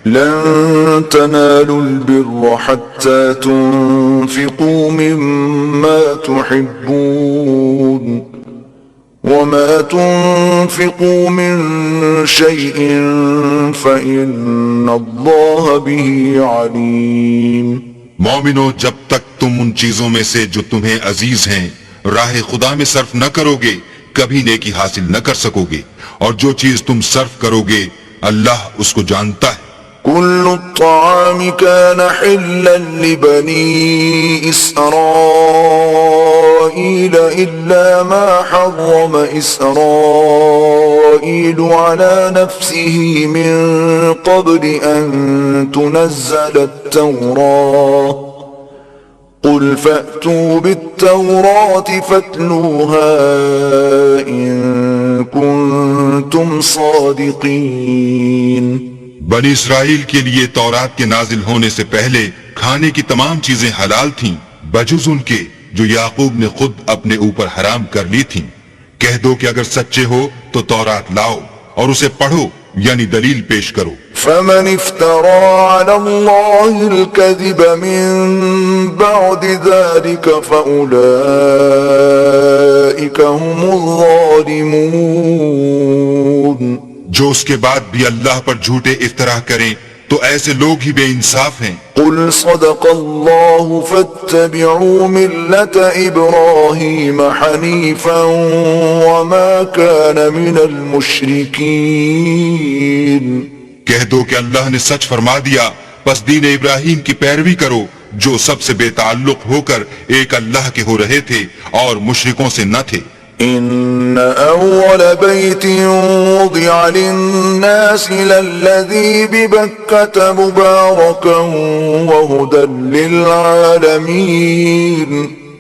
لن تنالوا البر حتى تنفقوا مما تحبون وما تنفقوا من شيء فإن الله به عليم. مومنو، جب تک تم ان چیزوں میں سے جو تمہیں عزیز ہیں راہ خدا میں صرف نہ کرو گے کبھی نیکی حاصل نہ کر سکو گے، اور جو چیز تم صرف کرو گے اللہ اس کو جانتا ہے. كل الطعام كان حلا لبني إسرائيل إلا ما حرم إسرائيل على نفسه من قبل أن تنزل التوراة قل فأتوا بالتوراة فاتلوها إن كنتم صادقين. بنی اسرائیل کے لیے تورات کے نازل ہونے سے پہلے کھانے کی تمام چیزیں حلال تھیں بجز ان کے جو یعقوب نے خود اپنے اوپر حرام کر لی تھیں. کہہ دو کہ اگر سچے ہو تو تورات لاؤ اور اسے پڑھو، یعنی دلیل پیش کرو. فمن افترى على الله الكذب من بعد ذلك فأولئك هم الظالمون. جو اس کے بعد بھی اللہ پر جھوٹے افتراء کریں تو ایسے لوگ ہی بے انصاف ہیں. قل صدق الله فاتبعوا ملة إبراهيم حنيفا وما كان من المشركين. کہہ دو کہ اللہ نے سچ فرما دیا، پس دین ابراہیم کی پیروی کرو جو سب سے بے تعلق ہو کر ایک اللہ کے ہو رہے تھے اور مشرکوں سے نہ تھے. إن أول بيت وضع للناس للذي ببكة مباركا وهدى للعالمين.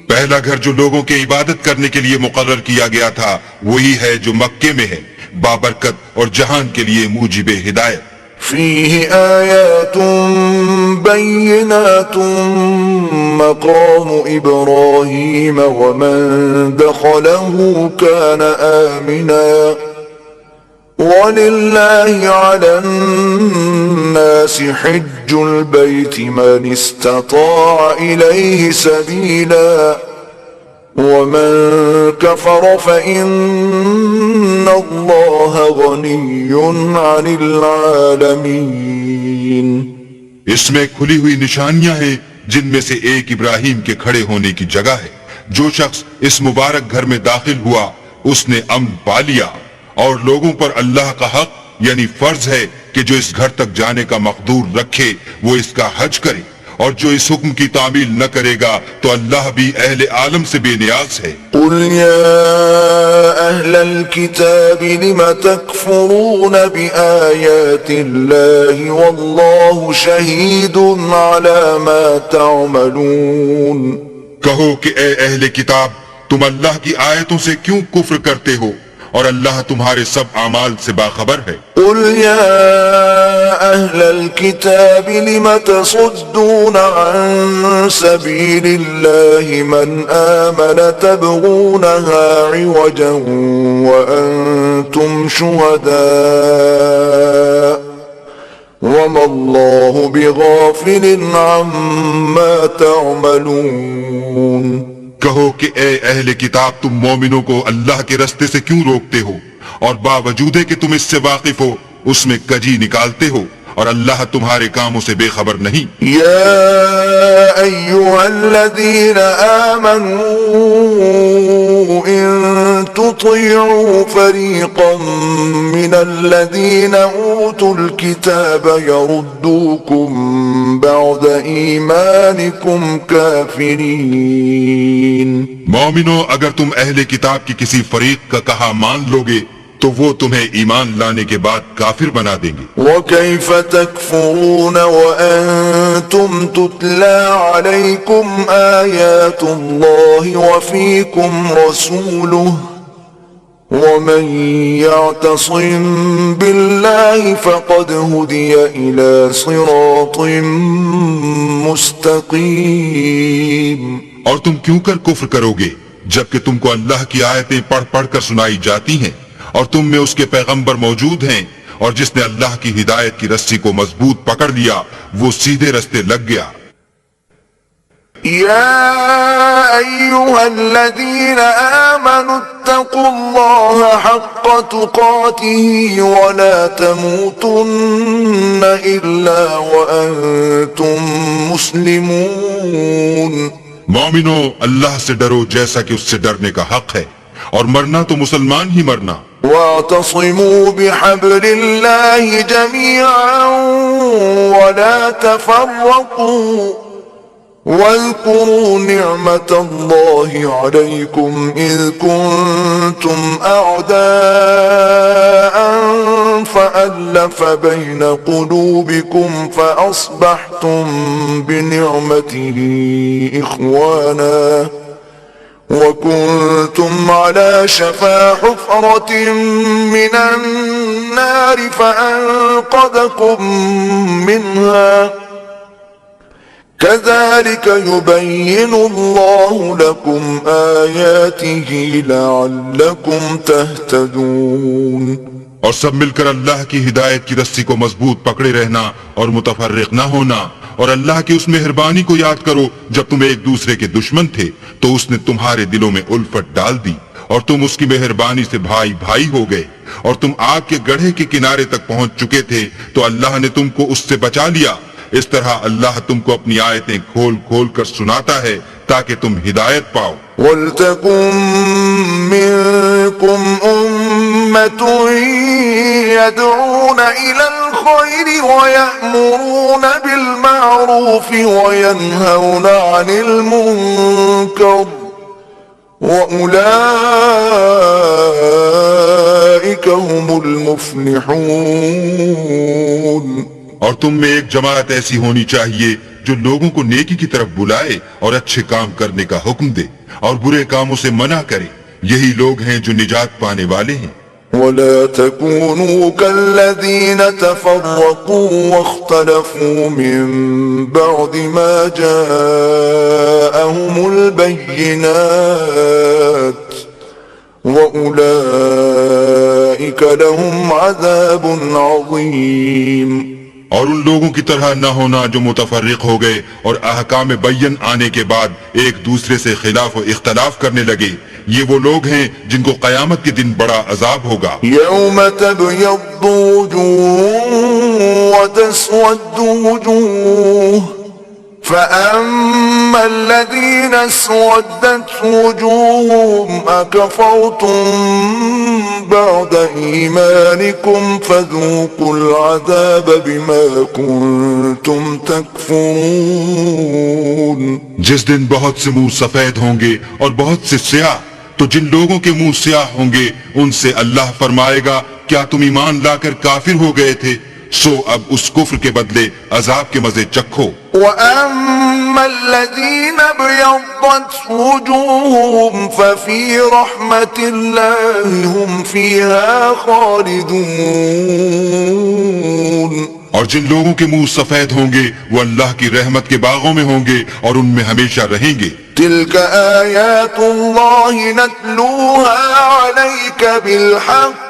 پہلا گھر جو لوگوں کے عبادت کرنے کے لیے مقرر کیا گیا تھا وہی ہے جو مکے میں ہے، بابرکت اور جہان کے لیے موجب ہدایت. فيه آيات بينات مقام إبراهيم ومن دخله كان آمنا ولله على الناس حج البيت من استطاع إليه سبيلا ومن كفر فإن الله غني عن العالمين. اس میں کھلی ہوئی نشانیاں ہیں جن میں سے ایک ابراہیم کے کھڑے ہونے کی جگہ ہے. جو شخص اس مبارک گھر میں داخل ہوا اس نے امن پا لیا، اور لوگوں پر اللہ کا حق یعنی فرض ہے کہ جو اس گھر تک جانے کا مقدور رکھے وہ اس کا حج کرے، اور جو اس حکم کی تعمیل نہ کرے گا تو اللہ بھی اہل عالم سے بے نیاز ہے. قل يا أهل الكتاب لم تكفرون بآيات الله والله شهيد على ما تعملون. کہو کہ اے اہل کتاب تم اللہ کی آیتوں سے کیوں کفر کرتے ہو اور اللہ تمہارے سب اعمال سے باخبر ہے. قل يا أهل الكتاب لم تصدون عن سبيل الله من آمن تبغونها عوجا وأنتم شهداء وما الله بغافل عما تعملون. کہو کہ اے اہل کتاب تم مومنوں کو اللہ کے رستے سے کیوں روکتے ہو اور باوجود ہے کہ تم اس سے واقف ہو اس میں کجی نکالتے ہو، اور اللہ تمہارے کاموں سے بے خبر نہیں. یا ایھا الذین آمنوا ان تطیعوا فریقا من الذین اوتوا الکتاب یردوکم بعد ایمانکم کافرین. مومنو اگر تم اہل کتاب کی کسی فریق کا کہا مان لوگے تو وہ تمہیں ایمان لانے کے بعد کافر بنا دیں گے. وَكَيْفَ تَكْفُرُونَ وَأَنْتُمْ تُتْلَى عَلَيْكُمْ آيَاتُ اللَّهِ وَفِيكُمْ رَسُولُهُ وَمَنْ يَعْتَصِمْ بِاللَّهِ فَقَدْ هُدِيَ إِلَى صِرَاطٍ مُسْتَقِيمٍ. اور تم کیوں کر کفر کرو گے جبکہ تم کو اللہ کی آیتیں پڑھ پڑھ کر سنائی جاتی ہیں اور تم میں اس کے پیغمبر موجود ہیں، اور جس نے اللہ کی ہدایت کی رسی کو مضبوط پکڑ لیا وہ سیدھے رستے لگ گیا۔ يا أيها الذين آمنوا اتقوا الله حق تقاته ولا تموتن إلا وأنتم مسلمون۔ مومنو، اللہ سے ڈرو جیسا کہ اس سے ڈرنے کا حق ہے، اور مرنا تو مسلمان ہی مرنا۔ واعتصموا بحبل الله جميعا ولا تفرقوا واذكروا نعمة الله عليكم إذ كنتم أعداء فألف بين قلوبكم فأصبحتم بنعمته إخوانا وكنتم على شفا حفرة من النار فأنقذكم منها كذلك يبين الله لكم آياته لعلكم تهتدون۔ اور سب مل کر اللہ کی ہدایت کی رسی کو مضبوط پکڑے رہنا اور متفرق نہ ہونا، اور اللہ کی اس مہربانی کو یاد کرو جب تم ایک دوسرے کے دشمن تھے تو اس نے تمہارے دلوں میں الفت ڈال دی اور تم اس کی مہربانی سے بھائی بھائی ہو گئے، اور تم آگ کے گڑھے کے کنارے تک پہنچ چکے تھے تو اللہ نے تم کو اس سے بچا لیا۔ اس طرح اللہ تم کو اپنی آیتیں کھول کھول کر سناتا ہے تاکہ تم ہدایت پاؤ۔ وَلْتَكُن مِّنكُمْ أُمَّةٌ يَدْعُونَ إِلَى الْخَيْرِ وَيَأْمُرُونَ بِالْمَعْرُوفِ وَيَنْهَوْنَ عَنِ الْمُنكَرِ وَأُولَئِكَ هُمُ الْمُفْلِحُونَ۔ اور تم میں ایک جماعت ایسی ہونی چاہیے جو لوگوں کو نیکی کی طرف بلائے اور اچھے کام کرنے کا حکم دے اور برے کاموں سے منع کرے، یہی لوگ ہیں جو نجات پانے والے ہیں۔ وَلَا تَكُونُوا كَالَّذِينَ تَفَرَّقُوا وَاخْتَلَفُوا مِن بَعْدِ مَا جَاءَهُمُ الْبَيِّنَاتُ وَأُولَئِكَ لَهُمْ عَذَابٌ عَظِيمٌ۔ اور ان لوگوں کی طرح نہ ہونا جو متفرق ہو گئے اور احکام بین آنے کے بعد ایک دوسرے سے خلاف و اختلاف کرنے لگے، یہ وہ لوگ ہیں جن کو قیامت کے دن بڑا عذاب ہوگا۔ يَوْمَ تَبْيَضُّ وُجُوهٌ وَتَسْوَدُّ وُجُوهٌ فَأَمَّا الَّذِينَ اسْوَدَّتْ وُجُوهُهُمْ أَكَفَرْتُمْ بَعْدَ إِيمَانِكُمْ فَذُوقُوا الْعَذَابَ بِمَا كُنْتُمْ تَكْفُرُونَ۔ جس دن بہت سے منہ سفید ہوں گے اور بہت سے سیاہ، تو جن لوگوں کے منہ سیاہ ہوں گے ان سے اللہ فرمائے گا کیا تم ایمان لا کر کافر ہو گئے تھے؟ سو اب اس کفر کے بدلے عذاب کے مزے چکھو۔ وَأَمَّا الَّذِينَ ابْيَضَّتْ وُجُوهُهُمْ فَفِي رَحْمَةِ اللَّهِ هُمْ فِيهَا خَالِدُونَ۔ اور جن لوگوں کے منہ سفید ہوں گے وہ اللہ کی رحمت کے باغوں میں ہوں گے اور ان میں ہمیشہ رہیں گے۔ تِلْكَ آيَاتُ اللَّهِ نَتْلُوهَا عَلَيْكَ بِالْحَقِّ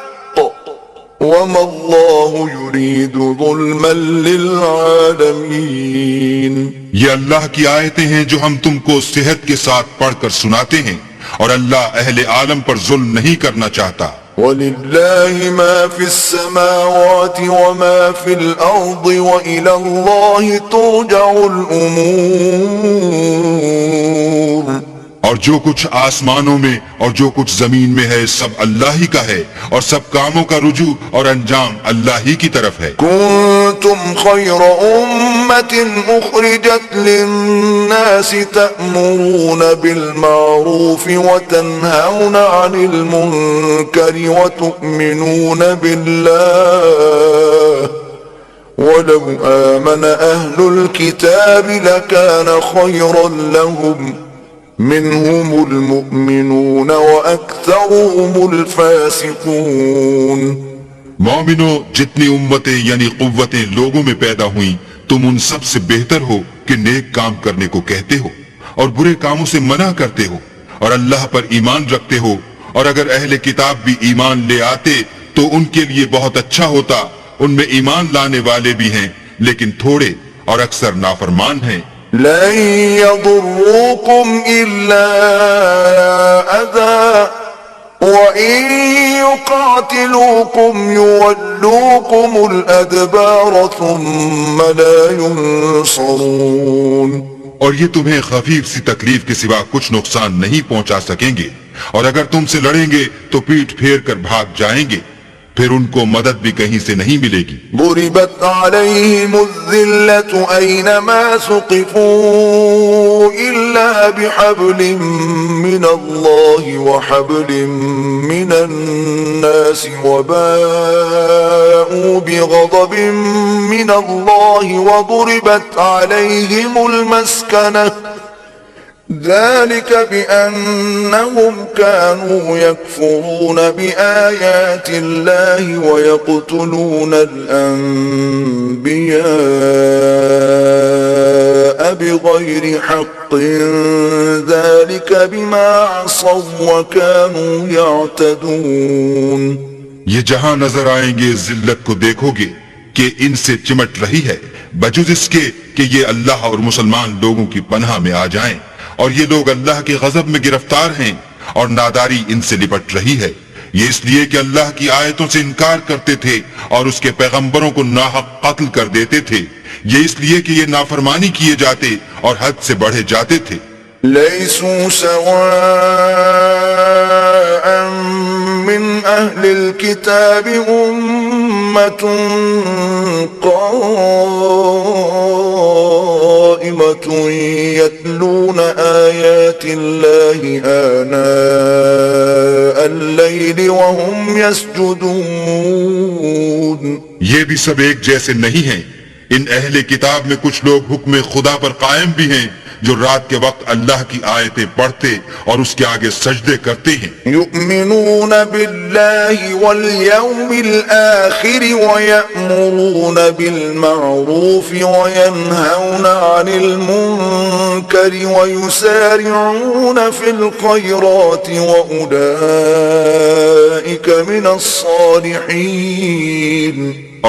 وَمَا اللَّهُ يُرِيدُ ظُلْمًا لِلْعَالَمِينَ۔ یہ اللہ کی آیتیں ہیں جو ہم تم کو صحت کے ساتھ پڑھ کر سناتے ہیں، اور اللہ اہل عالم پر ظلم نہیں کرنا چاہتا۔ وَلِلَّهِ مَا فِي السَّمَاوَاتِ وَمَا فِي الْأَرْضِ وَإِلَى اللَّهِ تُرْجَعُ الْأُمُورُ۔ اور جو کچھ آسمانوں میں اور جو کچھ زمین میں ہے سب اللہ ہی کا ہے، اور سب کاموں کا رجوع اور انجام اللہ ہی کی طرف ہے۔ كنتم خير أمة أخرجت للناس تأمرون بالمعروف وتنهون عن المنكر وتؤمنون بالله ولو آمن أهل الكتاب لكان خيرا لهم منهم المؤمنون وأكثرهم الفاسقون۔ مومنو، جتنی امتیں یعنی قوتیں لوگوں میں پیدا ہوئیں، تم ان سب سے بہتر ہو کہ نیک کام کرنے کو کہتے ہو اور برے کاموں سے منع کرتے ہو اور اللہ پر ایمان رکھتے ہو، اور اگر اہل کتاب بھی ایمان لے آتے تو ان کے لیے بہت اچھا ہوتا ان میں ایمان لانے والے بھی ہیں لیکن تھوڑے اور اکثر نافرمان ہیں۔ لن يضروكم إلا أذى وإن يقاتلوكم يولوكم الأدبار ثم لا ينصرون۔ اور یہ تمہیں خفیف سی تکلیف کے سوا کچھ نقصان نہیں پہنچا سکیں گے، اور اگر تم سے لڑیں گے تو پیٹ پھیر کر بھاگ جائیں گے، پھر ان کو مدد بھی کہیں سے نہیں ملے گی۔ ضربت عليهم الذلة أينما ثقفوا إلا بحبل من الله وحبل من الناس وباءوا بغضب من الله وضربت عليهم المسكنة ذلك بأنهم كانوا يكفرون بآيات الله ويقتلون الأنبياء بغير حق ذلك بما عصوا وكانوا يعتدون۔ یہ جہاں نظر آئیں گے ذلت کو دیکھو گے کہ ان سے چمٹ رہی ہے، بجز اس کے کہ یہ اللہ اور مسلمان لوگوں کی پناہ میں آ جائیں، اور یہ لوگ اللہ کے غضب میں گرفتار ہیں اور ناداری ان سے لپٹ رہی ہے۔ یہ اس لیے کہ اللہ کی آیتوں سے انکار کرتے تھے اور اس کے پیغمبروں کو ناحق قتل کر دیتے تھے، یہ اس لیے کہ یہ نافرمانی کیے جاتے اور حد سے بڑھے جاتے تھے۔ ليسوا سواء من أهل الكتاب أمة قائمة يتلون آيات الله آناء الليل وهم يسجدون۔ یہ بھی سب ایک جیسے نہیں ہیں، ان اہل کتاب میں کچھ لوگ حکم خدا پر قائم بھی ہیں جو رات کے وقت اللہ کی آیتیں پڑھتے اور اس کے آگے سجدے کرتے ہیں۔ يؤمنون بالله واليوم الآخر ويأمرون بالمعروف وينهون عن المنكر ويسارعون في الخيرات وأولئك من الصالحين۔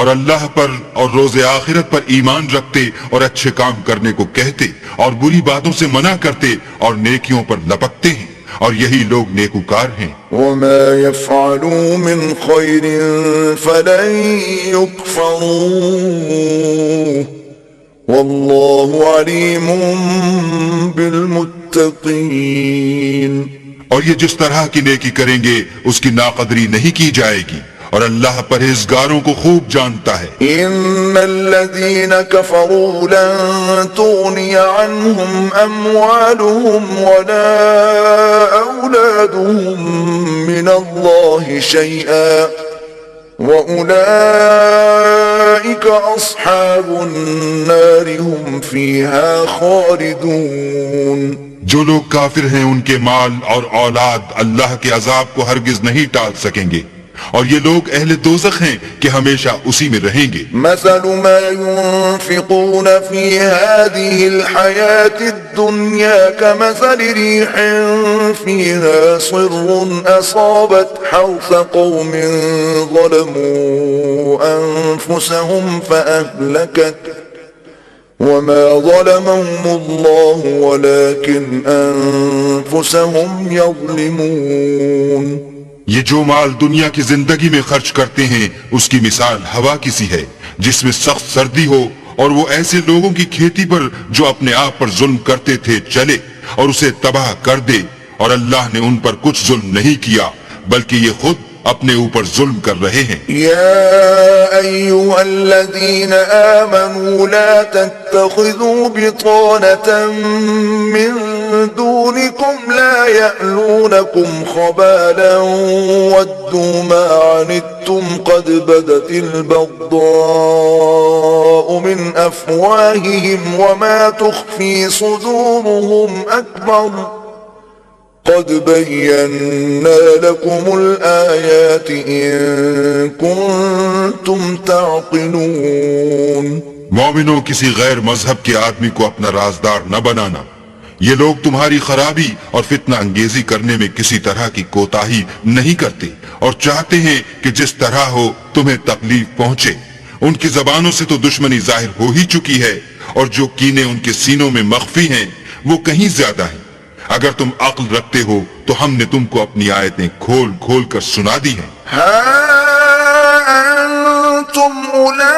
اور اللہ پر اور روز آخرت پر ایمان رکھتے اور اچھے کام کرنے کو کہتے اور بری باتوں سے منع کرتے اور نیکیوں پر لپکتے ہیں، اور یہی لوگ نیکوکار ہیں۔ وما يفعلوا من خير فلن يكفروه والله عليم بالمتقين۔ اور یہ جس طرح کی نیکی کریں گے اس کی ناقدری نہیں کی جائے گی، اور اللہ پرہیزگاروں کو خوب جانتا ہے۔ ان الذين كفروا لن تغني عنهم اموالهم ولا اولادهم من الله شيئا واولئك اصحاب النار هم فيها خالدون۔ جو لوگ کافر ہیں ان کے مال اور اولاد اللہ کے عذاب کو ہرگز نہیں ٹال سکیں گے، اور یہ لوگ اہل دوزخ ہیں کہ ہمیشہ اسی میں رہیں گے۔ مثل ما ينفقون في هذه الحياة الدنيا كمثل ريح فيها صر أصابت حرث قوم ظلموا أنفسهم فأهلكت وما ظلمهم الله ولكن أنفسهم يظلمون۔ یہ جو مال دنیا کی زندگی میں خرچ کرتے ہیں اس کی مثال ہوا کی سی ہے جس میں سخت سردی ہو، اور وہ ایسے لوگوں کی کھیتی پر جو اپنے آپ پر ظلم کرتے تھے چلے اور اسے تباہ کر دے، اور اللہ نے ان پر کچھ ظلم نہیں کیا بلکہ یہ خود اپنے اوپر ظلم کر رہے ہیں۔ يا أيها الذين آمنوا لا تتخذوا بطانة من دونكم لا يألونكم خبالا ودوا ما عنتم قد بدت البغضاء من أفواههم وما تخفي صدورهم أكبر قد بينا لكم الآيات إن كنتم تعقلون۔ مومنوں، کسی غیر مذہب کے آدمی کو اپنا رازدار نہ بنانا، یہ لوگ تمہاری خرابی اور فتنہ انگیزی کرنے میں کسی طرح کی کوتاہی نہیں کرتے اور چاہتے ہیں کہ جس طرح ہو تمہیں تکلیف پہنچے، ان کی زبانوں سے تو دشمنی ظاہر ہو ہی چکی ہے، اور جو کینے ان کے سینوں میں مخفی ہیں وہ کہیں زیادہ ہیں۔ اگر تم عقل رکھتے ہو تو ہم نے تم کو اپنی آیتیں کھول کھول کر سنا دی ہیں۔ ها أنتم أولئك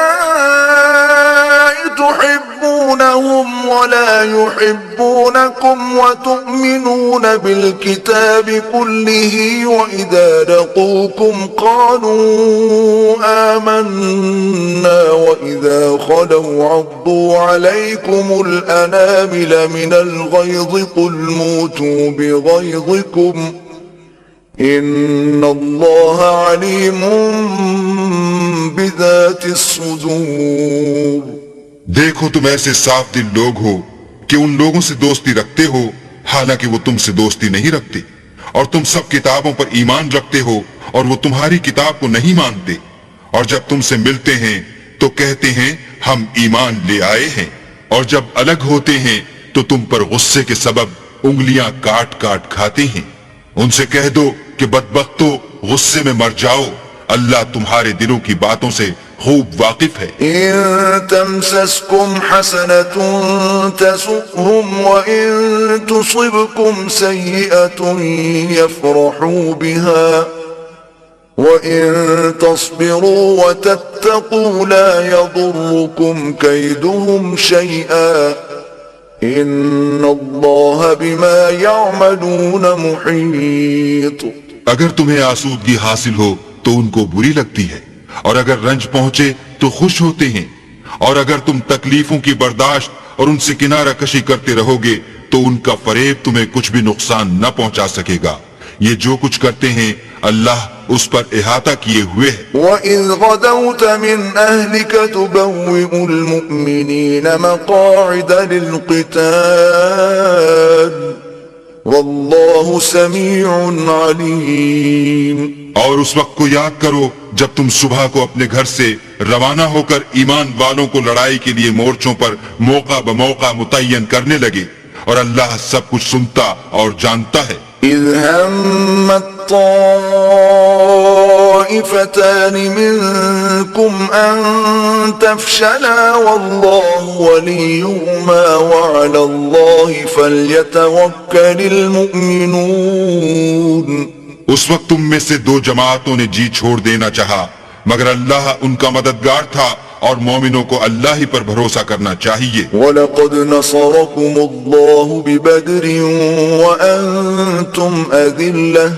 تحبونهم ولا يحبونكم وتؤمنون بالكتاب كله وإذا لقوكم قالوا آمنا وإذا خلوا عضوا عليكم الأنامل من الغيظ قل موتوا بغيظكم ان اللہ علیم بذات الصدور۔ دیکھو تم ایسے صاف دل لوگ ہو کہ ان لوگوں سے دوستی رکھتے ہو حالانکہ وہ تم سے دوستی نہیں رکھتے، اور تم سب کتابوں پر ایمان رکھتے ہو اور وہ تمہاری کتاب کو نہیں مانتے، اور جب تم سے ملتے ہیں تو کہتے ہیں ہم ایمان لے آئے ہیں، اور جب الگ ہوتے ہیں تو تم پر غصے کے سبب انگلیاں کاٹ کاٹ کھاتے ہیں۔ ان سے کہہ دو کہ بدبختو غصے میں مر جاؤ، اللہ تمہارے دلوں کی باتوں سے خوب واقف ہے۔ ان تمسسکم حسنة تسؤهم وان تصبكم سیئة يفرحوا بها وان تصبروا وتتقوا لا يضركم كيدهم شيئا ان اللہ بما يعملون محیط۔ اگر تمہیں آسودگی حاصل ہو تو ان کو بری لگتی ہے، اور اگر رنج پہنچے تو خوش ہوتے ہیں، اور اگر تم تکلیفوں کی برداشت اور ان سے کنارہ کشی کرتے رہو گے تو ان کا فریب تمہیں کچھ بھی نقصان نہ پہنچا سکے گا۔ یہ جو کچھ کرتے ہیں اللہ اس پر احاطہ کیے ہوئے ہے۔ وَإِذْ غَدَوْتَ مِنْ أَهْلِكَ تُبَوِّئُ الْمُؤْمِنِينَ مَقَاعِدَ لِلْقِتَالِ وَاللَّهُ سَمِيعٌ عَلِيمٌ۔ اور اس وقت کو یاد کرو جب تم صبح کو اپنے گھر سے روانہ ہو کر ایمان والوں کو لڑائی کے لیے مورچوں پر موقع بموقع متعین کرنے لگے، اور اللہ سب کچھ سنتا اور جانتا ہے۔ إِذْ هَمَّتْ طَائِفَتَانِ مِنْكُمْ أَنْ تَفْشَلَا وَاللَّهُ وَلِيُّهُمَا وَعَلَى اللَّهِ فَلْيَتَوَكَّلِ الْمُؤْمِنُونَ۔ اس وقت تم میں سے دو جماعتوں نے جی چھوڑ دینا چاہا، مگر اللہ ان کا مددگار تھا، اور مومنوں کو اللہ ہی پر بھروسہ کرنا چاہیے۔ وَلَقَدْ نَصَرَكُمُ اللَّهُ بِبَدْرٍ وَأَنْتُمْ أَذِلَّةٌ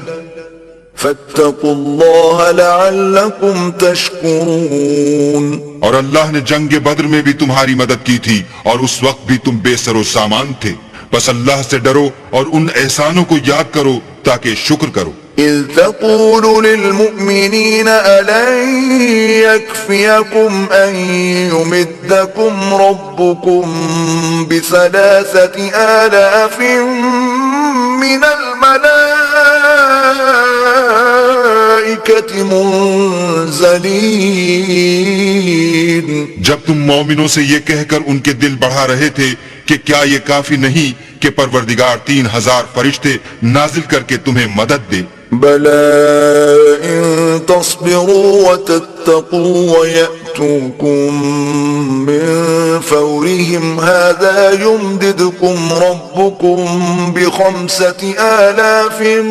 فَاتَّقُوا اللَّهَ لَعَلَّكُمْ تَشْكُرُونَ۔ اور اللہ نے جنگ بدر میں بھی تمہاری مدد کی تھی، اور اس وقت بھی تم بے سر و سامان تھے، بس اللہ سے ڈرو اور ان احسانوں کو یاد کرو تاکہ شکر کرو۔ إِذْ تَقُولُ لِلْمُؤْمِنِينَ أَلَنْ يَكْفِيَكُمْ أَنْ يُمِدَّكُمْ رَبُّكُمْ ب3,000 مِّنَ الْمَلَائِكَةِ مُنزَلِينَ۔ جب تم مومنوں سے یہ کہہ کر ان کے دل بڑھا رہے تھے کہ کیا یہ کافی نہیں کہ پروردگار 3,000 فرشتے نازل کر کے تمہیں مدد دے؟ بَلَىٰ إِن تَصْبِرُوا وَتَتَّقُوا وَيَأْتُوكُم مِّن فَوْرِهِمْ هَٰذَا يُمْدِدْكُمْ رَبُّكُم ب5,000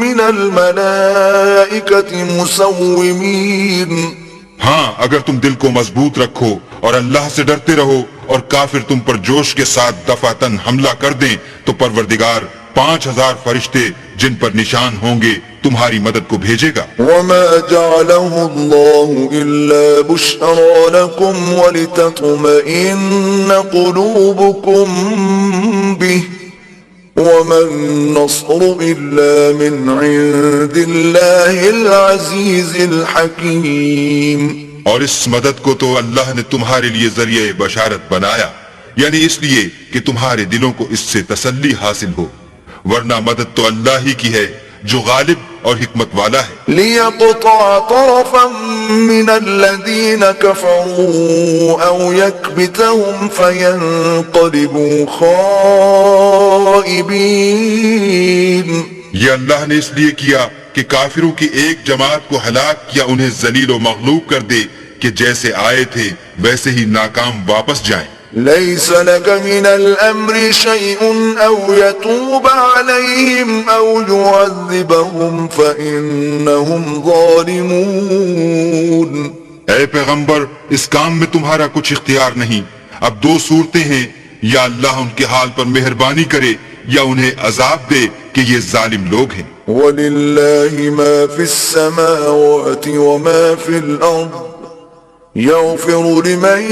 مِّنَ الْمَلَائِكَةِ مُسَوِّمِينَ۔ ہاں اگر تم دل کو مضبوط رکھو اور اللہ سے ڈرتے رہو اور کافر تم پر جوش کے ساتھ دفعتاً حملہ کر دیں تو پروردگار 5,000 فرشتے جن پر نشان ہوں گے تمہاری مدد کو بھیجے گا۔ وَمَا جَعَلَهُ اللَّهُ إِلَّا بُشْرَىٰ لَكُمْ وَلِتَطْمَئِنَّ قُلُوبُكُم بِهِ وَمَا النَّصْرُ إِلَّا مِنْ عِندِ اللَّهِ الْعَزِيزِ الْحَكِيمِ۔ اور اس مدد کو تو اللہ نے تمہارے لیے ذریعہ بشارت بنایا، یعنی اس لیے کہ تمہارے دلوں کو اس سے تسلی حاصل ہو، ورنہ مدد تو اللہ ہی کی ہے جو غالب اور حکمت والا ہے۔ لِيَقْطَعَ طَرَفًا مِّنَ الَّذِينَ كَفَرُوا أَوْ يَكْبِتَهُمْ فَيَنقَلِبُوا خَائِبِينَ۔ یہ اللہ نے اس لیے کیا کہ کافروں کی ایک جماعت کو ہلاک یا انہیں ذلیل و مغلوب کر دے کہ جیسے آئے تھے ویسے ہی ناکام واپس جائیں۔ ليس لك من الأمر شيء أو يتوب عليهم أو يعذبهم فإنهم ظالمون۔ اے پیغمبر اس کام میں تمہارا کچھ اختیار نہیں۔ اب دو صورتیں ہیں، یا اللہ ان کے حال پر مہربانی کرے یا انہیں عذاب دے کہ یہ ظالم لوگ ہیں۔ وَلِلَّهِ مَا فِي السَّمَاوَاتِ وَمَا فِي الْأَرْضِ يَغْفِرُ لِمَن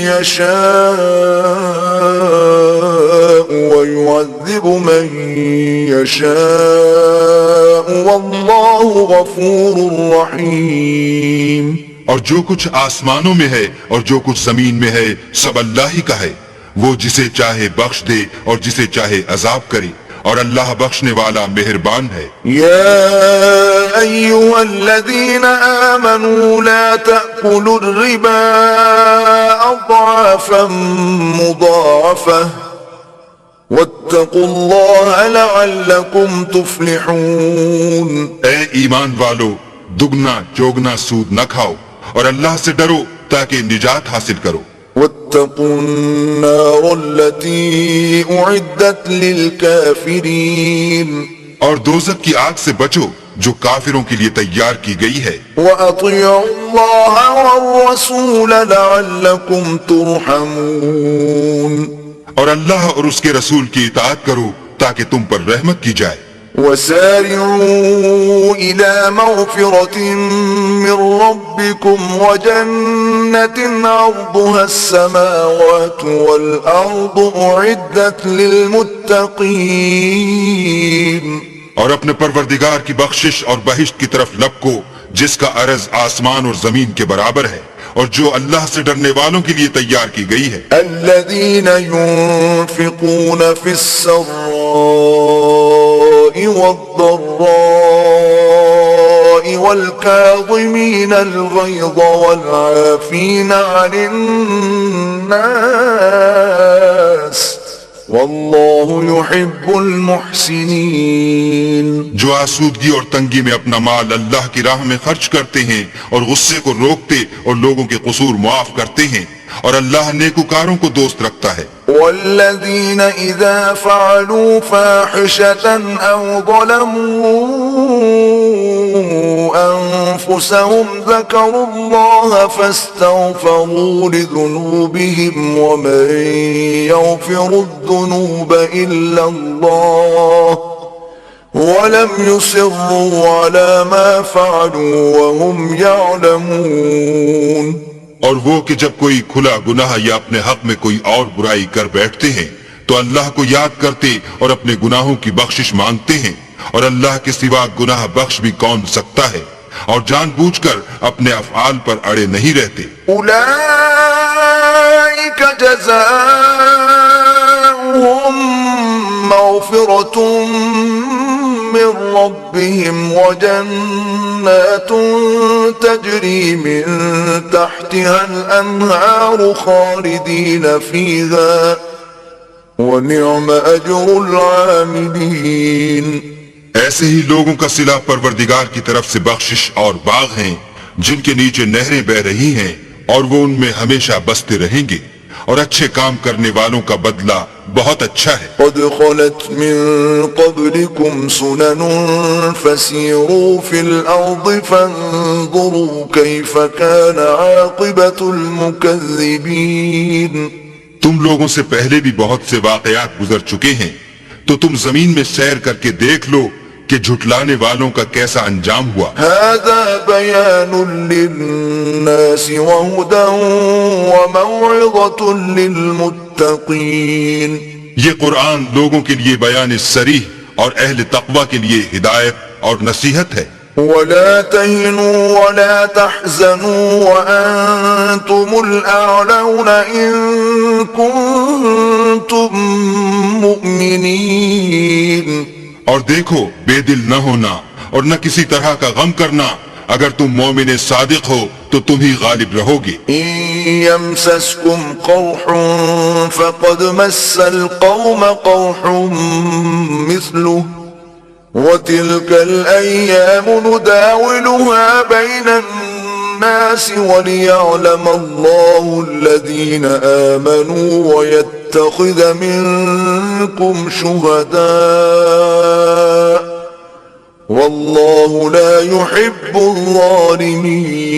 يَشَاءُ وَيُعَذِّبُ مَن يَشَاءُ وَاللَّهُ غَفُورٌ رَحِيمٌ۔ اور جو کچھ آسمانوں میں ہے اور جو کچھ زمین میں ہے سب اللہ ہی کا ہے، وہ جسے چاہے بخش دے اور جسے چاہے عذاب کرے، اور اللہ بخشنے والا مہربان ہے۔ يا أيها الذين آمنوا لا تأكلوا الربا أضعافا مضاعفة واتقوا الله لعلكم تفلحون۔ اے ایمان والو، دگنا چوگنا سود نہ کھاؤ اور اللہ سے ڈرو تاکہ نجات حاصل کرو۔ واتقوا النار التي أعدت للكافرين۔ اور دوزخ کی آگ سے بچو جو کافروں کے لیے تیار کی گئی ہے۔ وأطيعوا الله والرسول لعلكم ترحمون۔ اور اللہ اور اس کے رسول کی اطاعت کرو تاکہ تم پر رحمت کی جائے۔ وسارعوا إلى مغفرة من ربكم وجنة عرضها السماوات والأرض أعدت للمتقين۔ اور اپنے پروردگار کی بخشش اور بہشت کی طرف لپکو جس کا عرض آسمان اور زمین کے برابر ہے اور جو اللہ سے ڈرنے والوں کے لیے تیار کی گئی ہے۔ الذين ينفقون في السراء والضراء والكاظمين الغيظ والعافين عن الناس واللہ يحب المحسنین۔ جو آسودگی اور تنگی میں اپنا مال اللہ کی راہ میں خرچ کرتے ہیں اور غصے کو روکتے اور لوگوں کے قصور معاف کرتے ہیں، اور اللہ نیکوکاروں کو دوست رکھتا ہے۔ والذین اذا فعلوا فاحشة او ظلموا انفسهم ذکروا اللہ فاستغفروا لذنوبهم ومن يغفر الذنوب الا اللہ ولم يصروا على ما فعلوا وهم يعلمون۔ اور وہ کہ جب کوئی کھلا گناہ یا اپنے حق میں کوئی اور برائی کر بیٹھتے ہیں تو اللہ کو یاد کرتے اور اپنے گناہوں کی بخشش مانگتے ہیں، اور اللہ کے سوا گناہ بخش بھی کون سکتا ہے، اور جان بوجھ کر اپنے افعال پر اڑے نہیں رہتے۔ اولئک جزاؤہم مغفرۃ من ربهم وجنات تجری من تحتها الانہار خالدین فیہا ونعم اجر العاملین۔ ایسے ہی لوگوں کا صلہ پروردگار کی طرف سے بخشش اور باغ ہیں جن کے نیچے نہریں بہ رہی ہیں اور وہ ان میں ہمیشہ بستے رہیں گے، اور اچھے کام کرنے والوں کا بدلہ بہت اچھا ہے۔ قد خلت من قبلكم سنن فسيروا في الأرض فانظروا كيف كان عاقبة المكذبين۔ تم لوگوں سے پہلے بھی بہت سے واقعات گزر چکے ہیں، تو تم زمین میں سیر کر کے دیکھ لو کہ جھٹلانے والوں کا کیسا انجام ہوا۔ هذا بيان للناس وهدى وموعظة للمتقين۔ یہ قرآن لوگوں کے لیے بیان صریح اور اہل تقوی کے لیے ہدایت اور نصیحت ہے۔ ولا تهنوا ولا تحزنوا وأنتم الأعلون إن كنتم مؤمنين۔ اور دیکھو بے دل نہ ہونا اور نہ کسی طرح کا غم کرنا، اگر تم مومن صادق ہو تو تم ہی غالب رہو گے۔ إن يمسسكم قرح فقد مس القوم قرح مثله وتلك الأيام نداولها بين الناس وليعلم الله الذين آمنوا ويتخذ منكم شهداء والله لا يحب الظالمين.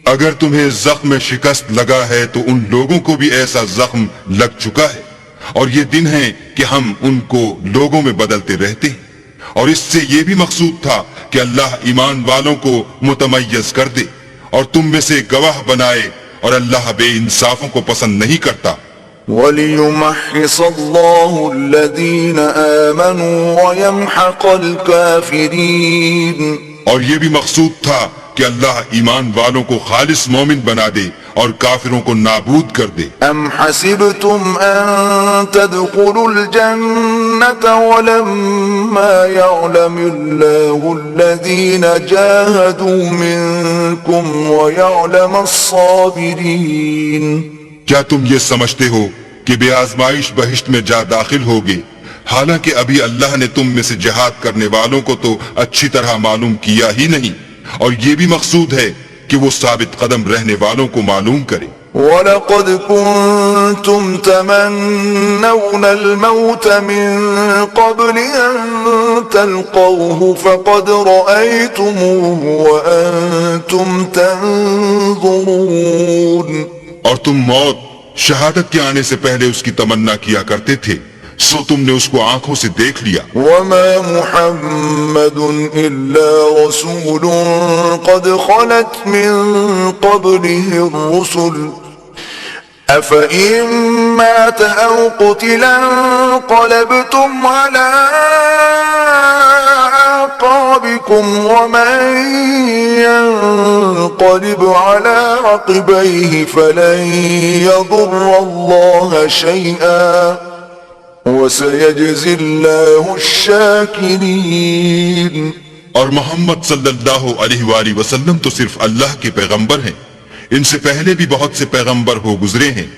اگر تمہیں زخم شکست لگا ہے تو ان لوگوں کو بھی ایسا زخم لگ چکا ہے، اور یہ دن ہے کہ ہم ان کو لوگوں میں بدلتے رہتے ہیں، اور اس سے یہ بھی مقصود تھا کہ اللہ ایمان والوں کو متمیز کر دے اور تم میں سے گواہ بنائے، اور اللہ بے انصافوں کو پسند نہیں کرتا. وَلِيُمَحِّصَ اللَّهُ الَّذِينَ آمَنُوا وَيَمْحَقَ الْكَافِرِينَ. اور یہ بھی مقصود تھا کہ اللہ ایمان والوں کو خالص مومن بنا دے اور کافروں کو نابود کر دے. أَمْ حَسِبْتُمْ أَن تَدْخُلُوا الْجَنَّةَ وَلَمَّا يَعْلَمِ اللَّهُ الَّذِينَ جَاهَدُوا مِنكُمْ وَيَعْلَمَ الصَّابِرِينَ. کیا تم یہ سمجھتے ہو کہ بے آزمائش بہشت میں جا داخل ہوگے، حالانکہ ابھی اللہ نے تم میں سے جہاد کرنے والوں کو تو اچھی طرح معلوم کیا ہی نہیں، اور یہ بھی مقصود ہے کہ وہ ثابت قدم رہنے والوں کو معلوم کرے. وَلَقَدْ كُنْتُمْ تَمَنَّوْنَ الْمَوْتَ مِنْ قَبْلِ أَنْ تَلْقَوْهُ فَقَدْ رَأَيْتُمُوهُ وَأَنْتُمْ تَنْظُرُونَ. اور تم موت شہادت کے آنے سے پہلے اس کی تمنا کیا کرتے تھے، سو تم نے اس کو آنکھوں سے دیکھ لیا. وَمَا مُحَمَّدٌ إِلَّا رَسُولٌ قَدْ خَلَتْ مِن قَبْلِهِ الرُّسُلُ أَفَإِن مَّاتَ أَوْ قُتِلَ انقَلَبْتُمْ عَلَىٰ أَعْقَابِكُمْ وَمَن يَنقَلِبْ عَلَىٰ عَقِبَيْهِ فَلَن يَضُرَّ اللَّهَ شَيْئًا وَسَيَجْزِي اللَّهُ الشَّاكِرِينَ. اور محمد صلی اللہ علیہ وآلہ وسلم تو صرف اللہ کے پیغمبر ہیں، ان سے پہلے بھی بہت سے پیغمبر ہو گزرے ہیں.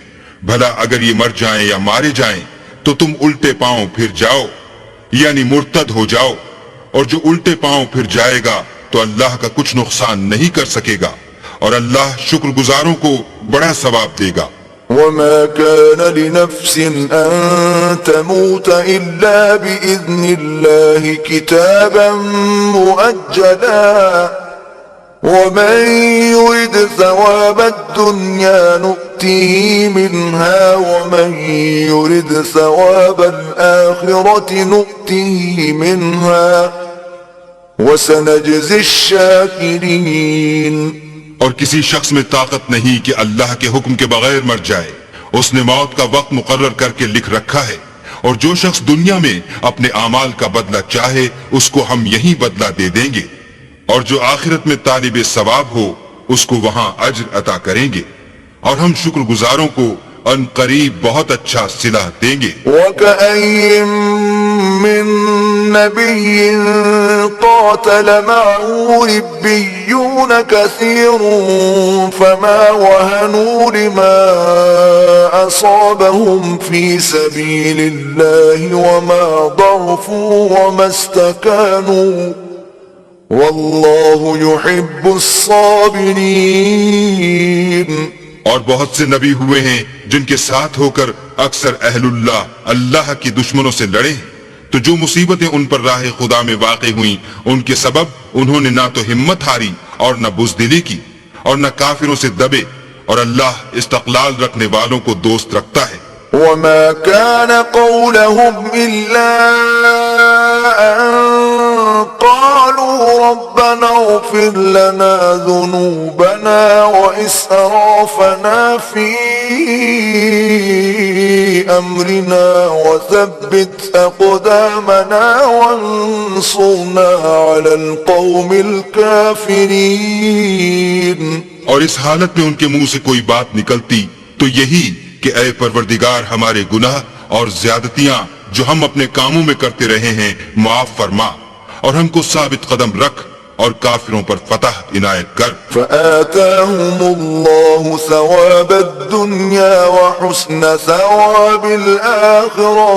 بھلا اگر یہ مر جائیں یا مارے جائیں تو تم الٹے پاؤں پھر جاؤ، یعنی مرتد ہو جاؤ، اور جو الٹے پاؤں پھر جائے گا تو اللہ کا کچھ نقصان نہیں کر سکے گا، اور اللہ شکر گزاروں کو بڑا ثواب دے گا. وَمَا كَانَ لِنَفْسٍ أَن تَمُوتَ إِلَّا بِإِذْنِ اللَّهِ كِتَابًا مُؤَجَّلًا وَمَن يُرِدْ ثَوَابَ الدُّنْيَا نُؤْتِهِ مِنْهَا وَمَن يُرِدْ ثَوَابَ الْآخِرَةِ نُؤْتِهِ مِنْهَا وَسَنَجْزِي الشَّاكِرِينَ. اور کسی شخص میں طاقت نہیں کہ اللہ کے حکم کے بغیر مر جائے، اس نے موت کا وقت مقرر کر کے لکھ رکھا ہے، اور جو شخص دنیا میں اپنے اعمال کا بدلہ چاہے اس کو ہم یہی بدلہ دے دیں گے، اور جو آخرت میں طالب ثواب ہو اس کو وہاں اجر عطا کریں گے، اور ہم شکر گزاروں کو ان قریب بہت اچھا صلہ دیں گے. وَكَأَيٍّ مِّن نَّبِيٍّ قَاتَلَ مَعَهُ رِبِّيُّونَ كَثِيرٌ فَمَا وَهَنُوا لِمَا أَصَابَهُمْ فِي سَبِيلِ اللَّهِ وَمَا ضَعُفُوا وَمَا اسْتَكَانُوا وَاللَّهُ يُحِبُّ الصَّابِرِينَ. اور بہت سے نبی ہوئے ہیں جن کے ساتھ ہو کر اکثر اہل اللہ کی دشمنوں سے لڑے ہیں، تو جو مصیبتیں ان پر راہ خدا میں واقع ہوئیں ان کے سبب انہوں نے نہ تو ہمت ہاری اور نہ بزدلی کی اور نہ کافروں سے دبے، اور اللہ استقلال رکھنے والوں کو دوست رکھتا ہے. وَمَا كَانَ قَوْلَهُمْ إِلَّا أَن قَالُوا رَبَّنَا اغْفِرْ لَنَا ذُنُوبَنَا وَإِسْرَافَنَا فِي أَمْرِنَا وَثَبِّتْ أَقْدَامَنَا وَانصُرْنَا عَلَى الْقَوْمِ الْكَافِرِينَ. اور اس حالت میں ان کے منہ سے کوئی بات نکلتی تو یہی کہ اے پروردگار ہمارے گناہ اور زیادتیاں جو ہم اپنے کاموں میں کرتے رہے ہیں معاف فرما، اور ہم کو ثابت قدم رکھ اور کافروں پر فتح عنایت کر. فآتاهم الله ثواب الدنيا وحسن ثواب الآخرة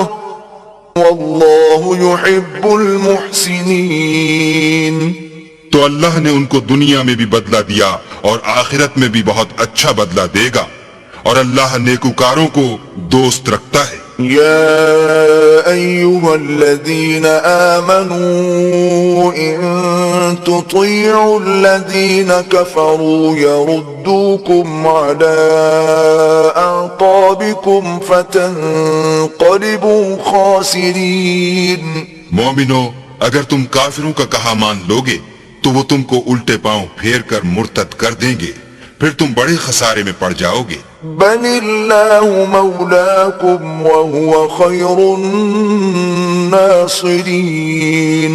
والله يحب المحسنين. تو اللہ نے ان کو دنیا میں بھی بدلہ دیا اور آخرت میں بھی بہت اچھا بدلہ دے گا، اور اللہ نیکوکاروں کو دوست رکھتا ہے۔ يا أيها الذين آمنوا إن تطيعوا الذين كفروا يردوكم على أعقابكم فتنقلبوا خاسرين۔ مومنو، اگر تم کافروں کا کہا مان لوگے تو وہ تم کو الٹے پاؤں پھیر کر مرتد کر دیں گے، پھر تم بڑے خسارے میں پڑ جاؤ گے۔ بل اللہ مولاکم وہو خیر الناصرین۔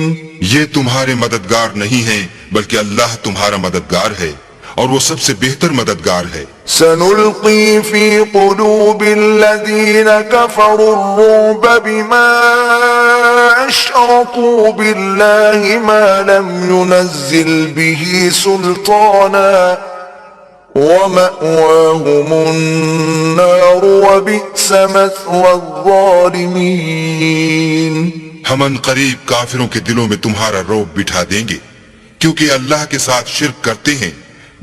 یہ تمہارے مددگار نہیں ہیں بلکہ اللہ تمہارا مددگار ہے اور وہ سب سے بہتر مددگار ہے۔ سنلقی فی قلوب الذین کفروا الرعب بما اشرکوا باللہ ما لم ينزل به سلطانا وَمَأْوَاهُمُ النَّارُ وَبِئْسَ مَثْوَى الظَّالِمِينَ۔ ہم ان قریب کافروں کے دلوں میں تمہارا رعب بٹھا دیں گے، کیونکہ اللہ کے ساتھ شرک کرتے ہیں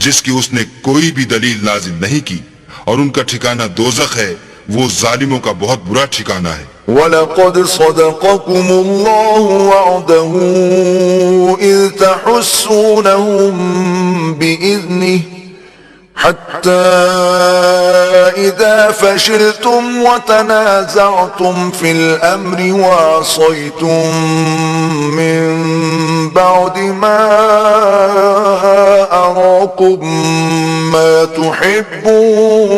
جس کی اس نے کوئی بھی دلیل نازل نہیں کی، اور ان کا ٹھکانہ دوزخ ہے، وہ ظالموں کا بہت برا ٹھکانہ ہے۔ وَلَقَدْ صَدَقَكُمُ اللَّهُ وَعْدَهُ إِذْ تَحُسُّونَهُم بِإِذْنِهِ حتى إذا فشلتم وتنازعتم في الأمر وعصيتم من بعد ما أراكم ما تحبون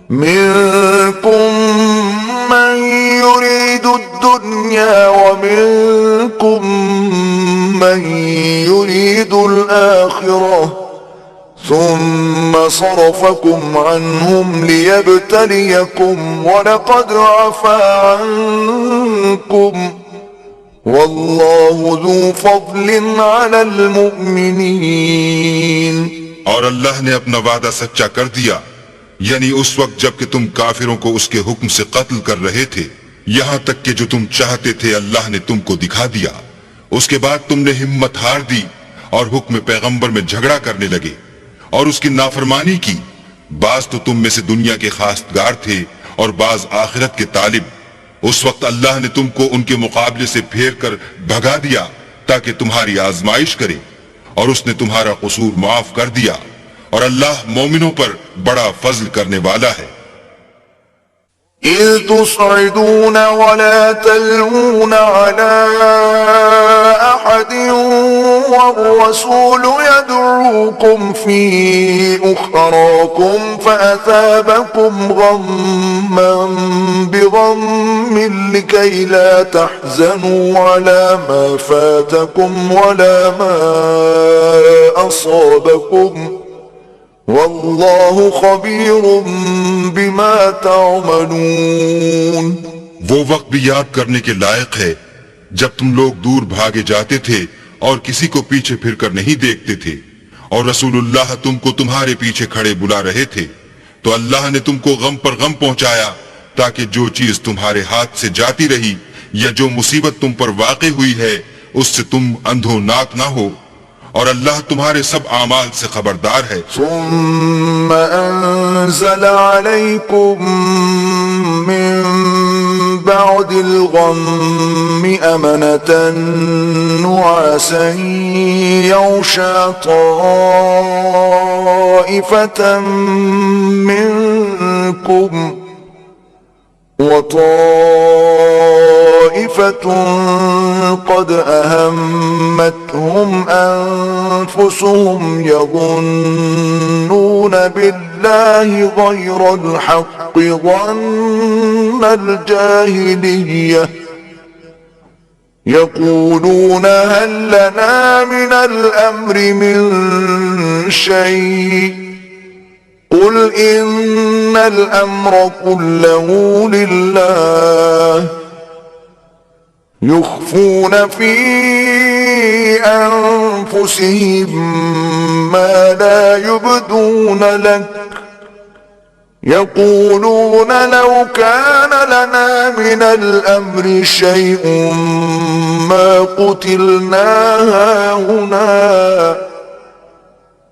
منكم من يريد الدنيا ومنكم من يريد الآخرة ثم صرفكم عنهم ليبتليكم ولقد عفا عنكم والله ذو فضل على المؤمنين۔ اور اللہ نے اپنا وعدہ سچا کر دیا، یعنی اس وقت جب کہ تم کافروں کو اس کے حکم سے قتل کر رہے تھے، یہاں تک کہ جو تم چاہتے تھے اللہ نے تم کو دکھا دیا، اس کے بعد تم نے ہمت ہار دی اور حکم پیغمبر میں جھگڑا کرنے لگے اور اس کی نافرمانی کی۔ بعض تو تم میں سے دنیا کے خواستگار تھے اور بعض آخرت کے طالب۔ اس وقت اللہ نے تم کو ان کے مقابلے سے پھیر کر بھگا دیا تاکہ تمہاری آزمائش کرے، اور اس نے تمہارا قصور معاف کر دیا، اور اللہ مومنوں پر بڑا فضل کرنے والا ہے۔ إذ تصعدون ولا تلوون على أحد والرسول يدعوكم في أخراكم فأثابكم غما بغم لكي لا تحزنوا على ما فاتكم ولا ما أصابكم واللہ خبیر بما تعملون۔ وہ وقت بھی یاد کرنے کے لائق ہے جب تم لوگ دور بھاگے جاتے تھے اور کسی کو پیچھے پھر کر نہیں دیکھتے تھے، اور رسول اللہ تم کو تمہارے پیچھے کھڑے بلا رہے تھے، تو اللہ نے تم کو غم پر غم پہنچایا تاکہ جو چیز تمہارے ہاتھ سے جاتی رہی یا جو مصیبت تم پر واقع ہوئی ہے اس سے تم اندھوناک نہ ہو، اور اللہ تمہارے سب اعمال سے خبردار ہے۔ ثم انزل علیکم من بعد الغم امنة نعاسا یغشی طائفة منکم وطائفة قد أهمتهم أنفسهم يظنون بالله غير الحق ظن الجاهلية يقولون هل لنا من الأمر من شيء قل إن الأمر كله لله يخفون في أنفسهم ما لا يبدون لك يقولون لو كان لنا من الأمر شيء ما قتلنا هاهنا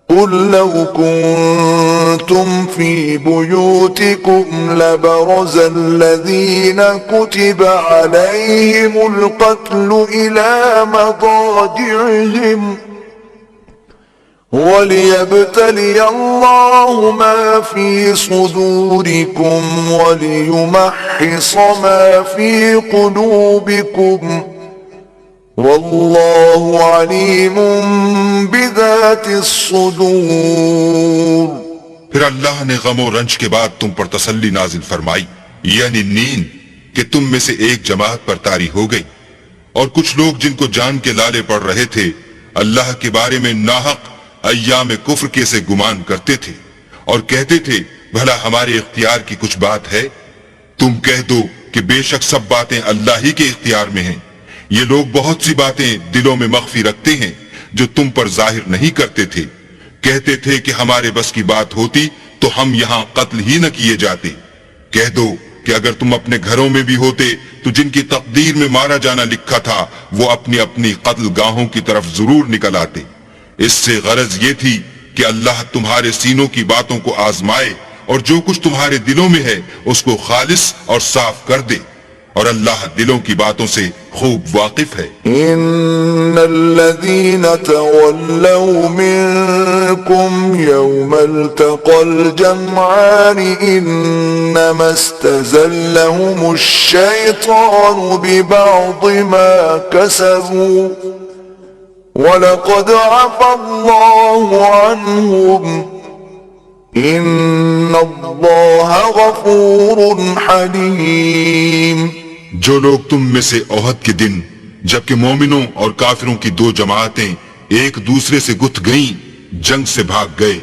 قل لو كنتم في بيوتكم لبرز الذين كتب عليهم القتل إلى مضاجعهم وليبتلي الله ما في صدوركم وليمحص ما في قلوبكم والله عليم بذات الصدور۔ پھر اللہ نے غم و رنج کے بعد تم پر تسلی نازل فرمائی، یعنی نیند کہ تم میں سے ایک جماعت پر طاری ہو گئی، اور کچھ لوگ جن کو جان کے لالے پڑ رہے تھے اللہ کے بارے میں ناحق ایام کفر کے سے گمان کرتے تھے اور کہتے تھے بھلا ہمارے اختیار کی کچھ بات ہے؟ تم کہہ دو کہ بے شک سب باتیں اللہ ہی کے اختیار میں ہیں، یہ لوگ بہت سی باتیں دلوں میں مخفی رکھتے ہیں جو تم پر ظاہر نہیں کرتے تھے۔ کہتے تھے کہ ہمارے بس کی بات ہوتی تو ہم یہاں قتل ہی نہ کیے جاتے۔ کہہ دو کہ اگر تم اپنے گھروں میں بھی ہوتے تو جن کی تقدیر میں مارا جانا لکھا تھا وہ اپنی اپنی قتل گاہوں کی طرف ضرور نکل آتے۔ اس سے غرض یہ تھی کہ اللہ تمہارے سینوں کی باتوں کو آزمائے اور جو کچھ تمہارے دلوں میں ہے اس کو خالص اور صاف کر دے، اور اللہ دلوں کی باتوں سے خوب واقف ہے۔ ان الذين تولوا منكم يوم التقى الجمعان انما استزلهم الشيطان ببعض ما كسبوا وَلَقَدْ عَفَا اللَّهُ عَنْهُمْ إِنَّ اللَّهَ غَفُورٌ حَلِيمٌ۔ جو لوگ تم میں سے احد کے دن جبکہ مومنوں اور کافروں کی دو جماعتیں ایک دوسرے سے گتھ گئیں جنگ سے بھاگ گئے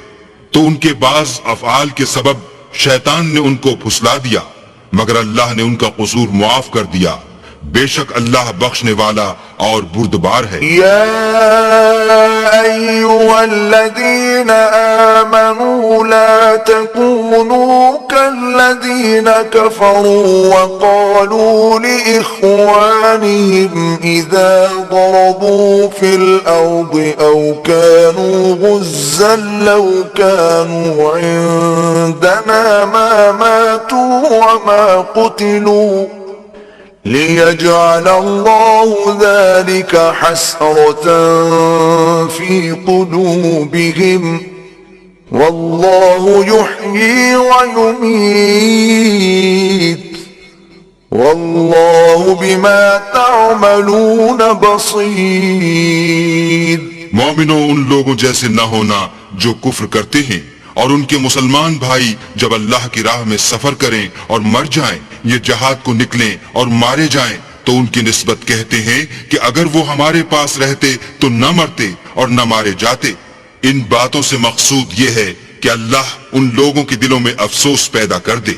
تو ان کے بعض افعال کے سبب شیطان نے ان کو پھسلا دیا، مگر اللہ نے ان کا قصور معاف کر دیا، بے شک اللہ بخشنے والا اور بردبار ہے۔ یا ایھا الذین آمنوا لا تکونوا کالذین کفروا وقالوا لإخوانهم اذا ضربوا في الارض او كانوا غزا لو كانوا عندنا ما ماتوا وما قتلوا ليجعل الله ذلك حسرة في قلوبهم والله يحيي ويميت والله بما تعملون بصير۔ مومنوں ان لوگوں جیسے نہ ہونا جو کفر کرتے ہیں اور ان کے مسلمان بھائی جب اللہ کی راہ میں سفر کریں اور مر جائیں یہ جہاد کو نکلیں اور مارے جائیں تو ان کی نسبت کہتے ہیں کہ اگر وہ ہمارے پاس رہتے تو نہ مرتے اور نہ مارے جاتے۔ ان باتوں سے مقصود یہ ہے کہ اللہ ان لوگوں کے دلوں میں افسوس پیدا کر دے،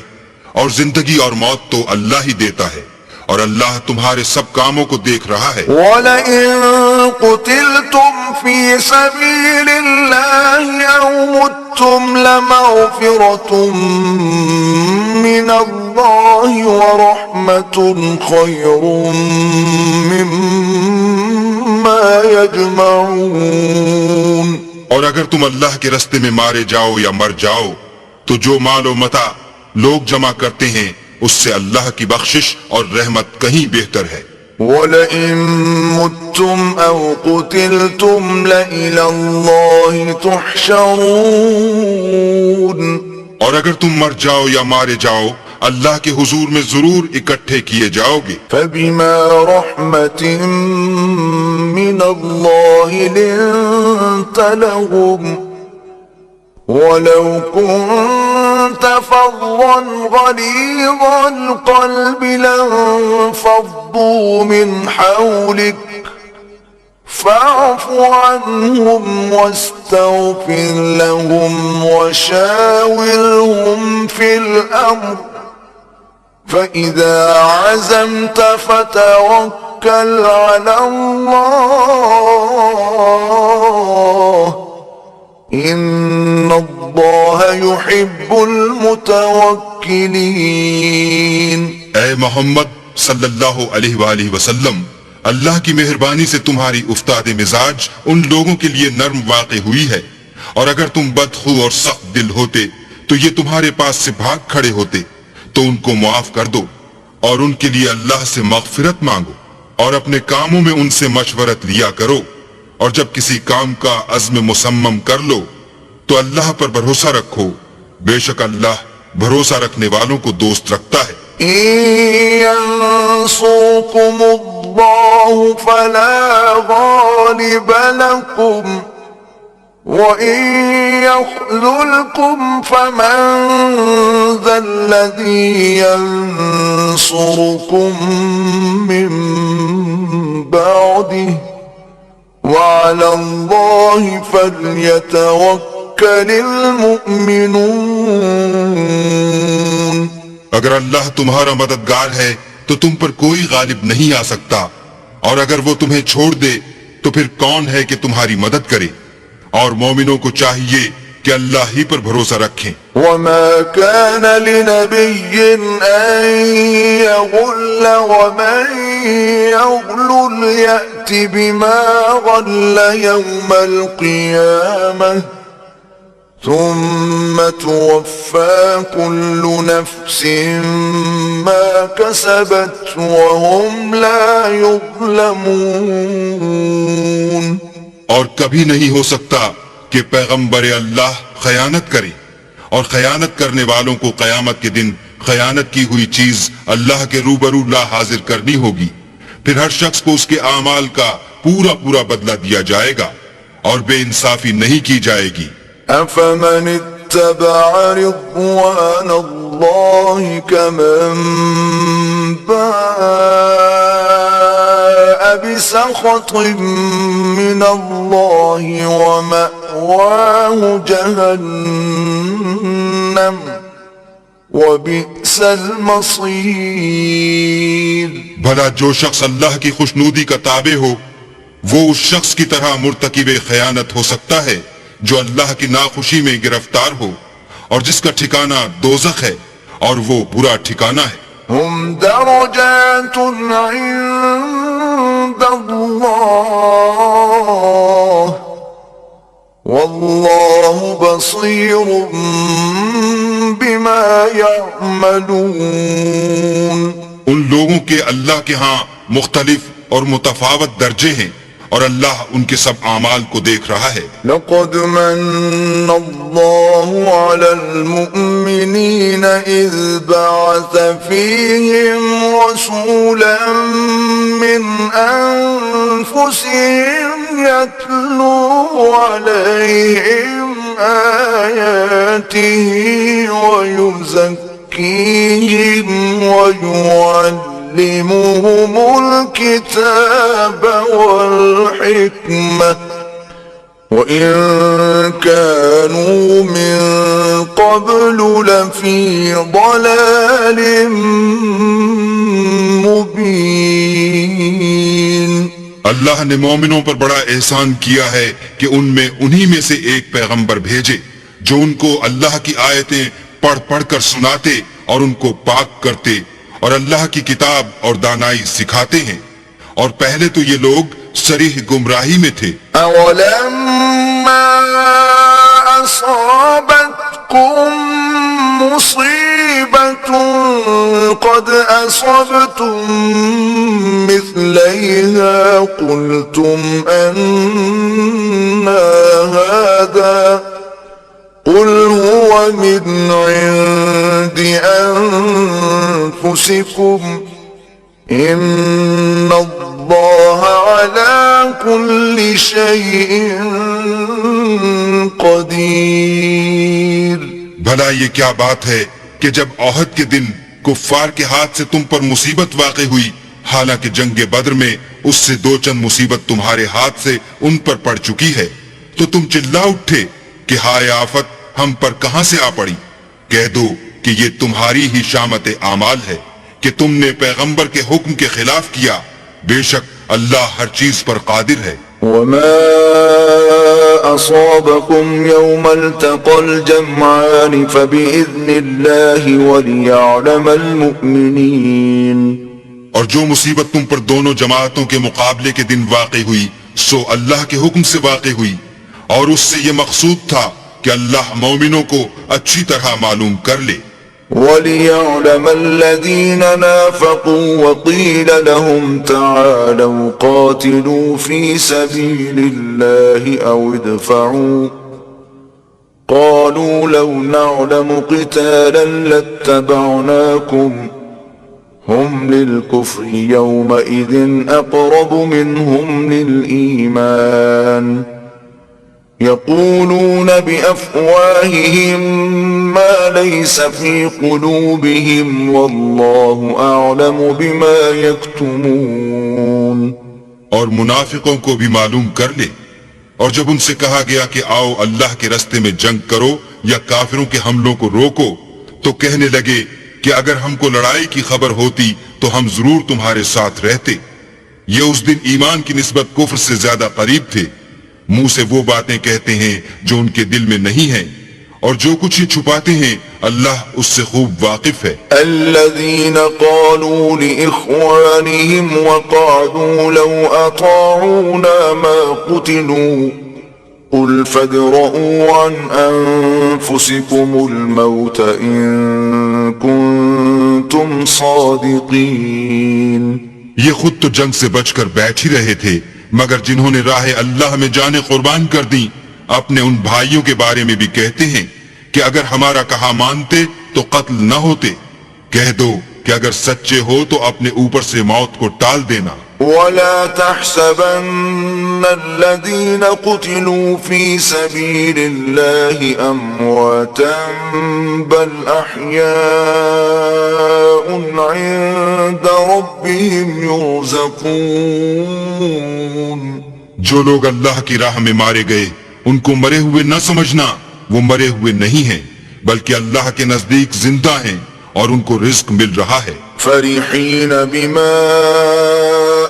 اور زندگی اور موت تو اللہ ہی دیتا ہے، اور اللہ تمہارے سب کاموں کو دیکھ رہا ہے۔ وَلَئِن قُتِلْتُمْ فِي سَبِيلِ اللَّهِ أَوْ مُتُّمْ لَمَغْفِرَةٌ مِّنَ اللَّهِ وَرَحْمَةٌ خَيْرٌ مِّمَّا يَجْمَعُونَ۔ اور اگر تم اللہ کے رستے میں مارے جاؤ یا مر جاؤ تو جو مال و متاع لوگ جمع کرتے ہیں اس سے اللہ کی بخشش اور رحمت کہیں بہتر ہے۔ وَلَئِن مُتُّمْ أَوْ قُتِلْتُمْ لَإِلَى اللَّهِ تُحْشَرُونَ۔ اور اگر تم مر جاؤ یا مارے جاؤ اللہ کے حضور میں ضرور اکٹھے کیے جاؤ گے۔ فَبِمَا رَحْمَةٍ مِّنَ اللَّهِ لِنتَ لَهُمْ وَلَوْ كُنتَ فَظًّا غَلِيظَ الْقَلْبِ لَانفَضُّوا مِنْ حَوْلِكَ فَاعْفُ عَنْهُمْ وَاسْتَغْفِرْ لَهُمْ وَشَاوِرْهُمْ فِي الْأَمْرِ فَإِذَا عَزَمْتَ فَتَوَكَّلْ عَلَى اللَّهِ إِنَّ اللَّهَ الله يحب المتوكلين. اے محمد صلی اللہ علیہ وآلہ وسلم، اللہ کی مہربانی سے تمہاری افتاد مزاج ان لوگوں کے لیے نرم واقع ہوئی ہے، اور اگر تم بدخو اور سخت دل ہوتے تو یہ تمہارے پاس سے بھاگ کھڑے ہوتے، تو ان کو معاف کر دو اور ان کے لیے اللہ سے مغفرت مانگو، اور اپنے کاموں میں ان سے مشورت لیا کرو، اور جب کسی کام کا عزم مصمم کر لو تو اللہ پر بھروسہ رکھو، بے شک اللہ بھروسہ رکھنے والوں کو دوست رکھتا ہے. إن ينصركم الله فلا غالب لكم وإن يخذلكم فمن ذا الذي ينصركم من بعده وعلى الله فليتوكل المؤمنون. اگر اللہ تمہارا مددگار ہے تو تم پر کوئی غالب نہیں آ سکتا، اور اگر وہ تمہیں چھوڑ دے تو پھر کون ہے کہ تمہاری مدد کرے، اور مومنوں کو چاہیے کہ اللہ ہی پر بھروسہ رکھیں. وما كان لنبي أن يغل ومن يغل يأت بما غل يوم القيامة ثم توفى كل نفس ما كسبت وهم لا يظلمون. اور کبھی نہیں ہو سکتا کہ پیغمبر اللہ خیانت کرے، اور خیانت کرنے والوں کو قیامت کے دن خیانت کی ہوئی چیز اللہ کے روبرو لا حاضر کرنی ہوگی، پھر ہر شخص کو اس کے اعمال کا پورا پورا بدلہ دیا جائے گا، اور بے انصافی نہیں کی جائے گی. أفمن اتبع رضوان الله كمن باء بسخط من الله ومأواه جهنم وبئس المصير. بھلا جو شخص اللہ کی خوشنودی کا تابع ہو وہ اس شخص کی طرح مرتکب خیانت ہو سکتا ہے جو اللہ کی ناخوشی میں گرفتار ہو، اور جس کا ٹھکانہ دوزخ ہے، اور وہ برا ٹھکانہ ہے. هم درجات عند الله والله بصير بما يعملون. ان لوگوں کے اللہ کے ہاں مختلف اور متفاوت درجے ہیں، اور اللہ ان کے سب اعمال کو دیکھ رہا ہے. لقد من الله على المؤمنين إذ بعث فيهم رسولا من أنفسهم يتلو عليهم آياته ويزكيهم ويعلمهم الكتاب والحكمة وإن كانوا من قبل لفي ضلال مبين. اللہ نے مومنوں پر بڑا احسان کیا ہے کہ ان میں انہی میں سے ایک پیغمبر بھیجے جو ان کو اللہ کی آیتیں پڑھ پڑھ کر سناتے اور ان کو پاک کرتے اور اللہ کی کتاب اور دانائی سکھاتے ہیں، اور پہلے تو یہ لوگ صریح گمراہی میں تھے. أولما أصابتكم مصيبة قد أصبتم مثليها قلتم أن هذا قل هو من عند أنفسكم إن الله على كل شيء قدير. بھلا یہ کیا بات ہے کہ جب احد کے دن کفار کے ہاتھ سے تم پر مصیبت واقع ہوئی، حالانکہ جنگ بدر میں اس سے دو چند مصیبت تمہارے ہاتھ سے ان پر پڑ چکی ہے، تو تم چلا اٹھے کہ ہائے آفت ہم پر کہاں سے آ پڑی. کہہ دو کہ یہ تمہاری ہی شامت اعمال ہے کہ تم نے پیغمبر کے حکم کے خلاف کیا، بے شک اللہ ہر چیز پر قادر ہے. وما أصابكم يوم التقى الجمعان فبإذن الله وليعلم المؤمنين اور جو مصیبت تم پر دونوں جماعتوں کے مقابلے کے دن واقع ہوئی سو اللہ کے حکم سے واقع ہوئی، اور اس سے یہ مقصود تھا کہ اللہ مومنوں کو اچھی طرح معلوم کر لے، وَلِيَعْلَمَ الَّذِينَ نَافَقُوا وَقِيلَ لَهُمْ تَعَالَوْا قَاتِلُوا فِي سَبِيلِ اللَّهِ أَوْ ادْفَعُوا قَالُوا لَوْ نَعْلَمُ قِتَالًا لَاتَّبَعْنَاكُمْ هُمْ لِلْكُفْرِ يَوْمَئِذٍ أَقْرَبُ مِنْهُمْ لِلْإِيمَانِ يقولون بأفواههم ما ليس في قلوبهم والله أعلم بما يكتمون اور منافقوں کو بھی معلوم کر لے، اور جب ان سے کہا گیا کہ آؤ اللہ کے راستے میں جنگ کرو یا کافروں کے حملوں کو روکو تو کہنے لگے کہ اگر ہم کو لڑائی کی خبر ہوتی تو ہم ضرور تمہارے ساتھ رہتے۔ یہ اس دن ایمان کی نسبت کفر سے زیادہ قریب تھے، منہ سے وہ باتیں کہتے ہیں جو ان کے دل میں نہیں ہیں، اور جو کچھ یہ چھپاتے ہیں اللہ اس سے خوب واقف ہے۔ الذين قالوا لإخوانهم وقعدوا لو أطاعونا ما قتلوا قل فادرءوا عن أنفسكم الموت إن كنتم صادقين۔ یہ خود تو جنگ سے بچ کر بیٹھ ہی رہے تھے، مگر جنہوں نے راہ اللہ میں جانیں قربان کر دیں اپنے ان بھائیوں کے بارے میں بھی کہتے ہیں کہ اگر ہمارا کہا مانتے تو قتل نہ ہوتے۔ کہہ دو کہ اگر سچے ہو تو اپنے اوپر سے موت کو ٹال دینا۔ ولا تحسبن الذين قتلوا في سبيل الله أمواتا بل أحياء عند ربهم يرزقون۔ جو لوگ اللہ کی راہ میں مارے گئے ان کو مرے ہوئے نہ سمجھنا، وہ مرے ہوئے نہیں ہیں بلکہ اللہ کے نزدیک زندہ ہیں اور ان کو رزق مل رہا ہے۔ فرحين بما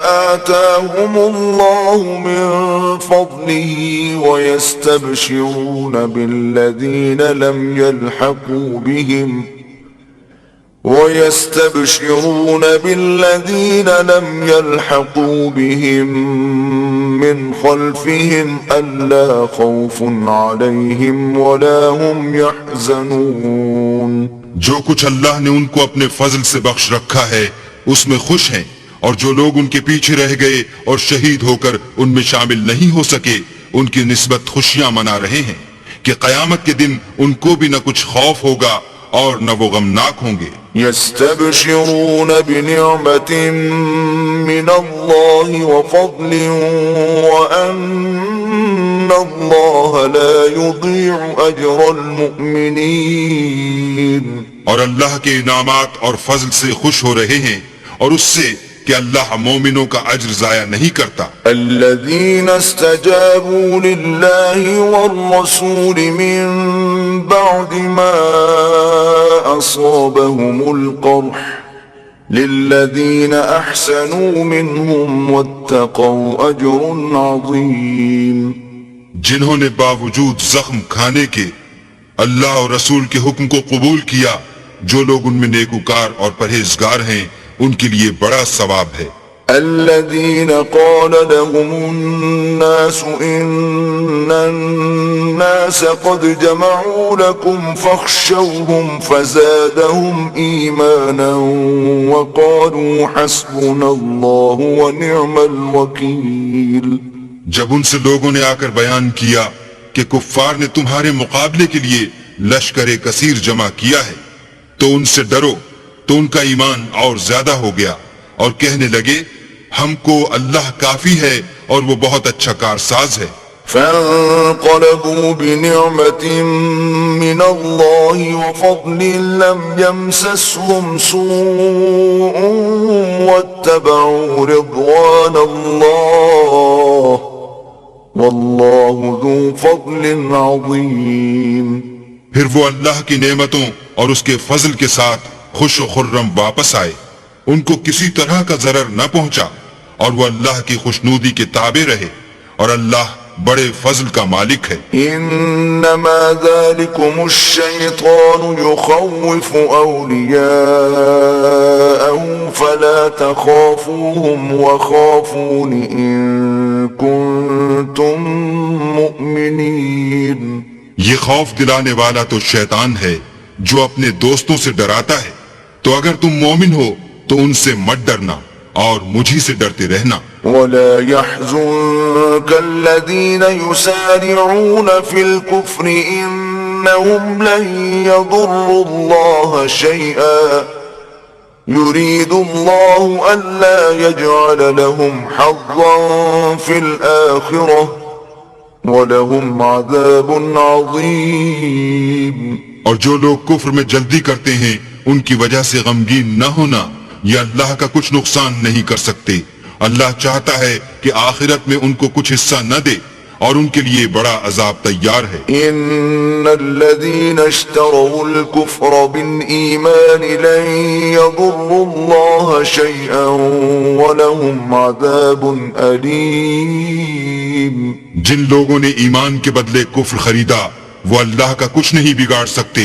آتاهم الله من فضله ويستبشرون بالذين لم يلحقوا بهم من خلفهم ألا خوف عليهم ولا هم يحزنون۔ جو کچھ اللہ نے ان کو اپنے فضل سے بخش رکھا ہے اس میں خوش ہیں، اور جو لوگ ان کے پیچھے رہ گئے اور شہید ہو کر ان میں شامل نہیں ہو سکے ان کی نسبت خوشیاں منا رہے ہیں کہ قیامت کے دن ان کو بھی نہ کچھ خوف ہوگا اور نہ وہ غمناک ہوں گے۔ يستبشرون بنعمة من الله وفضل وأن الله لا يضيع أجر المؤمنين۔ اور اللہ کے انعامات اور فضل سے خوش ہو رہے ہیں اور اس سے کہ اللہ مومنوں کا اجر ضائع نہیں کرتا۔ الذين استجابوا لله والرسول من بعد ما أصابهم القرح للذين أحسنوا منهم واتقوا أجر عظيم۔ جنہوں نے باوجود زخم کھانے کے اللہ اور رسول کے حکم کو قبول کیا، جو لوگ ان میں نیکوکار اور پرہیزگار ہیں ان کے لیے بڑا ثواب ہے۔ الذين قال لهم الناس إن الناس قد جمعوا لكم فاخشوهم فزادهم إيمانا وقالوا حسبنا الله ونعم الوكيل۔ جب ان سے لوگوں نے آ کر بیان کیا کہ کفار نے تمہارے مقابلے کے لیے لشکر کثیر جمع کیا ہے تو ان سے ڈرو، تو ان کا ایمان اور زیادہ ہو گیا اور کہنے لگے ہم کو اللہ کافی ہے اور وہ بہت اچھا کارساز ہے۔ فانقلبوا بنعمة من الله وفضل لم يمسسهم سوء واتبعوا رضوان الله والله ذو فضل عظيم۔ پھر وہ اللہ کی نعمتوں اور اس کے فضل کے ساتھ خوش و خرم واپس آئے، ان کو کسی طرح کا ضرر نہ پہنچا اور وہ اللہ کی خوشنودی کے تابع رہے، اور اللہ بڑے فضل کا مالک ہے۔ انما ذلكم الشیطان يخوف اولیاءه فلا تخافوهم وخافون ان کنتم مؤمنین۔ یہ خوف دلانے والا تو شیطان ہے جو اپنے دوستوں سے ڈراتا ہے، تو اگر تم مومن ہو تو ان سے مت ڈرنا اور مجھی سے ڈرتے رہنا۔ ولا يحزنك الذين يسارعون في الكفر إنهم لن يضروا الله شيئا يريد الله ألا يجعل لهم حظا في الآخرة وَلَهُمْ عَذَابٌ عَظِيمٌ۔ اور جو لوگ کفر میں جلدی کرتے ہیں ان کی وجہ سے غمگین نہ ہونا، یہ اللہ کا کچھ نقصان نہیں کر سکتے۔ اللہ چاہتا ہے کہ آخرت میں ان کو کچھ حصہ نہ دے اور ان کے لیے بڑا عذاب تیار ہے۔ إِنَّ الَّذِينَ اشْتَرَوُا الْكُفْرَ بِالْإِيمَانِ لَن يَضُرُّوا اللَّهَ شَيْئًا وَلَهُمْ عَذَابٌ أَلِيمٌ۔ جن لوگوں نے ایمان کے بدلے کفر خریدا وہ اللہ کا کچھ نہیں بگاڑ سکتے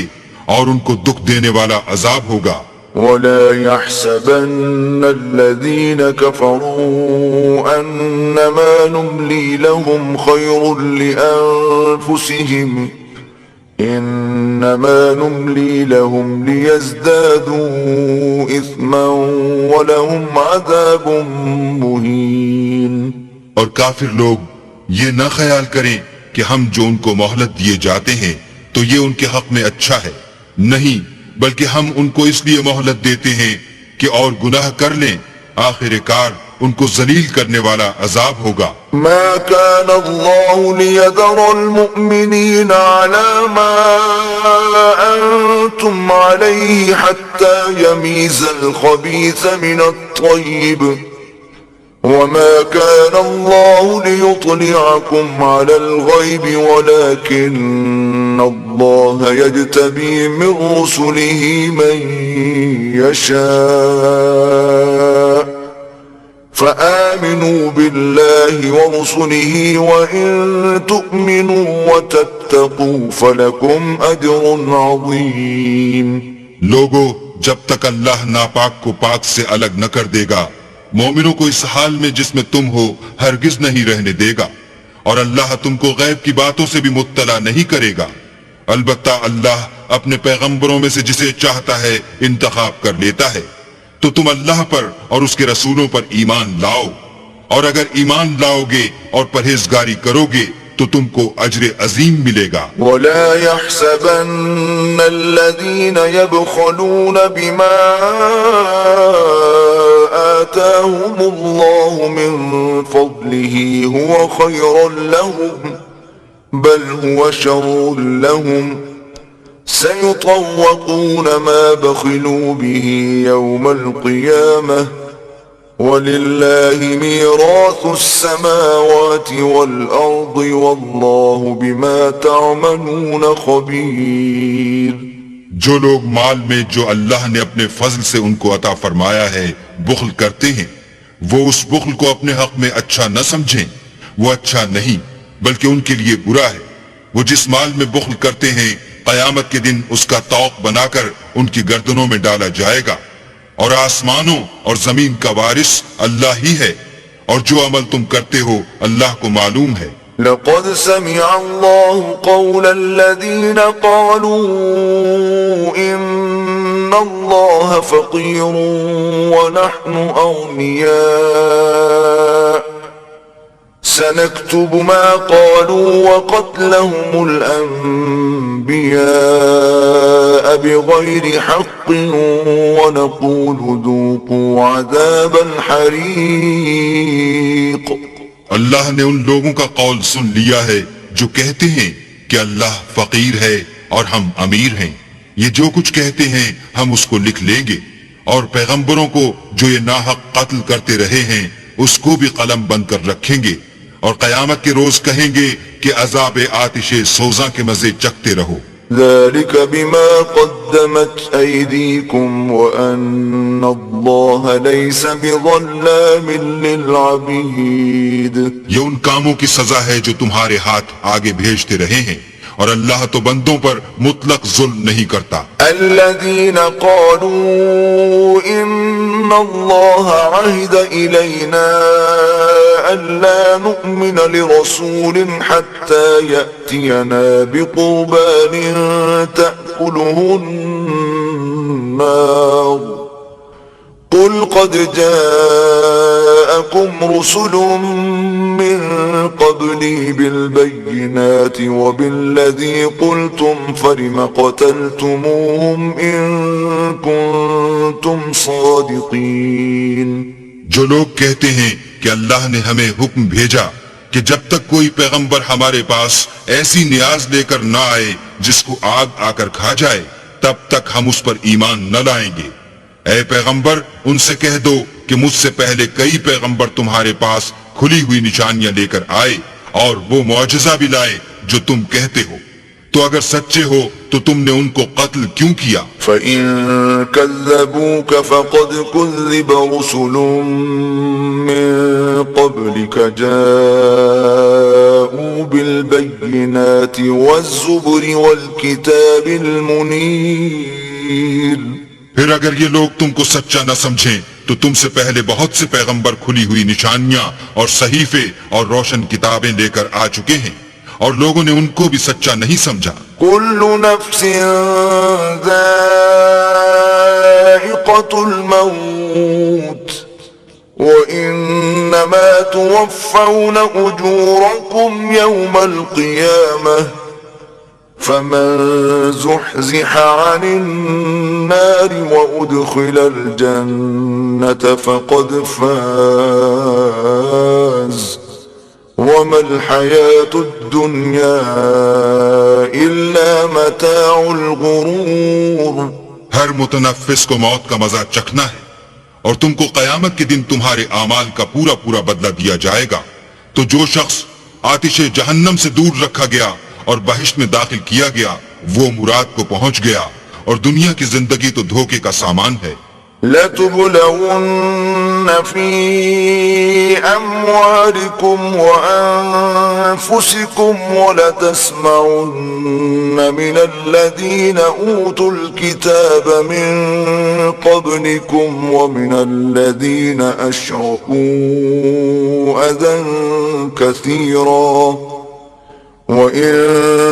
اور ان کو دکھ دینے والا عذاب ہوگا۔ وَلَا يَحْسَبَنَّ الَّذِينَ كَفَرُوا أَنَّمَا نُمْلِي لَهُمْ خَيْرٌ لِأَنفُسِهِمْ إِنَّمَا نُمْلِي لَهُمْ لِيَزْدَادُوا إِثْمًا وَلَهُمْ عَذَابٌ مُهِينٌ۔ اور کافر لوگ یہ نہ خیال کریں کہ ہم جو ان کو مہلت دیے جاتے ہیں تو یہ ان کے حق میں اچھا ہے، نہیں بلکہ ہم ان کو اس لیے مہلت دیتے ہیں کہ اور گناہ کر لیں، آخر کار ان کو ذلیل کرنے والا عذاب ہوگا۔ ما كان الله ليذر المؤمنين على ما أنتم عليه حتى يميز الخبيث من الطيب وما كان الله ليطلعكم على الغيب ولكن الله يجتبي من رسله من يشاء فآمنوا بالله ورسله وإن تؤمنوا وتتقوا فلكم أجر عظيم۔ لوگو جب تک اللہ ناپاک کو پاک سے الگ نہ کر دے گا مومنوں کو اس حال میں جس میں تم ہو ہرگز نہیں رہنے دے گا، اور اللہ تم کو غیب کی باتوں سے بھی مطلع نہیں کرے گا۔ البتہ اللہ اپنے پیغمبروں میں سے جسے چاہتا ہے انتخاب کر لیتا ہے، تو تم اللہ پر اور اس کے رسولوں پر ایمان لاؤ، اور اگر ایمان لاؤ گے اور پرہیزگاری کرو گے تو تم کو اجر عظیم ملے گا۔ ولا يحسبن الذين يبخلون بما آتاهم الله من فضله هو خيرا لهم بل هو شر لهم سيطوقون ما بخلوا به يوم القيامة وَلِلَّهِ مِيرَاثُ السَّمَاوَاتِ وَالْأَرْضِ وَاللَّهُ بِمَا تَعْمَلُونَ خَبِيرٌ۔ جو لوگ مال میں جو اللہ نے اپنے فضل سے ان کو عطا فرمایا ہے بخل کرتے ہیں، وہ اس بخل کو اپنے حق میں اچھا نہ سمجھیں، وہ اچھا نہیں بلکہ ان کے لیے برا ہے۔ وہ جس مال میں بخل کرتے ہیں قیامت کے دن اس کا طوق بنا کر ان کی گردنوں میں ڈالا جائے گا، اور آسمانوں اور زمین کا وارث اللہ ہی ہے، اور جو عمل تم کرتے ہو اللہ کو معلوم ہے۔ لقد سمع الله قول الذين قالوا إن الله فقير ونحن أغنياء سنكتب ما قالوا وقتلهم الأنبياء بغير حق ونقول ذوقوا عذاب الحريق۔ اللہ نے ان لوگوں کا قول سن لیا ہے جو کہتے ہیں کہ اللہ فقیر ہے اور ہم امیر ہیں، یہ جو کچھ کہتے ہیں ہم اس کو لکھ لیں گے، اور پیغمبروں کو جو یہ ناحق قتل کرتے رہے ہیں اس کو بھی قلم بند کر رکھیں گے، اور قیامت کے روز کہیں گے کہ عذاب آتش سوزاں کے مزے چکھتے رہو۔ ذلك بما قدمت أيديكم وأن الله ليس بظلام للعبيد. یہ ان کاموں کی سزا ہے جو تمہارے ہاتھ آگے بھیجتے رہے ہیں، اور اللہ تو بندوں پر مطلق ظلم نہیں کرتا. الذين قالوا إن الله عهد إلينا ألا نؤمن لرسول حتى يأتينا بقربان تأكله النار قل قد جاءكم رسل من قبلي بالبينات وبالذي قلتم فلم قتلتموهم إن كنتم صادقين. جو لوگ کہتے ہیں کہ اللہ نے ہمیں حکم بھیجا کہ جب تک کوئی پیغمبر ہمارے پاس ایسی نیاز لے کر نہ آئے جس کو آگ آ کر کھا جائے تب تک ہم اس پر ایمان نہ لائیں گے. اے پیغمبر ان سے کہہ دو کہ مجھ سے پہلے کئی پیغمبر تمہارے پاس کھلی ہوئی نشانیاں لے کر آئے اور وہ معجزہ بھی لائے جو تم کہتے ہو. تو اگر سچے ہو تو تم نے ان کو قتل کیوں کیا؟ فَإِن كَذَّبُوكَ فَقَدْ كُذِّبَ رُسُلٌ مِّن قَبْلِكَ جَاءُوا بِالْبَيِّنَاتِ وَالزُّبُرِ وَالْكِتَابِ الْمُنِيرِ. پھر اگر یہ لوگ تم کو سچا نہ سمجھیں تو تم سے پہلے بہت سے پیغمبر کھلی ہوئی نشانیاں اور صحیفے اور روشن کتابیں لے کر آ چکے ہیں اور لوگوں نے ان کو بھی سچا نہیں سمجھا. كل نفس ذائقة الموت وإنما توفون أجوركم يوم القيامة فمن زحزح عن النار وأدخل الجنة فقد فاز وما الحياة الدنيا إلا متاع الغرور. ہر متنفس کو موت کا مزہ چکھنا ہے اور تم کو قیامت کے دن تمہارے اعمال کا پورا پورا بدلہ دیا جائے گا. تو جو شخص آتش جہنم سے دور رکھا گیا اور بہشت میں داخل کیا گیا وہ مراد کو پہنچ گیا، اور دنیا کی زندگی تو دھوکے کا سامان ہے. لَتُبْلَوُنَّ فِي أَمْوَالِكُمْ وَأَنفُسِكُمْ وَلَتَسْمَعُنَّ مِنَ الَّذِينَ أُوتُوا الْكِتَابَ مِنْ قَبْلِكُمْ وَمِنَ الَّذِينَ أَشْرَكُوا أَذًى كَثِيرًا وَإِن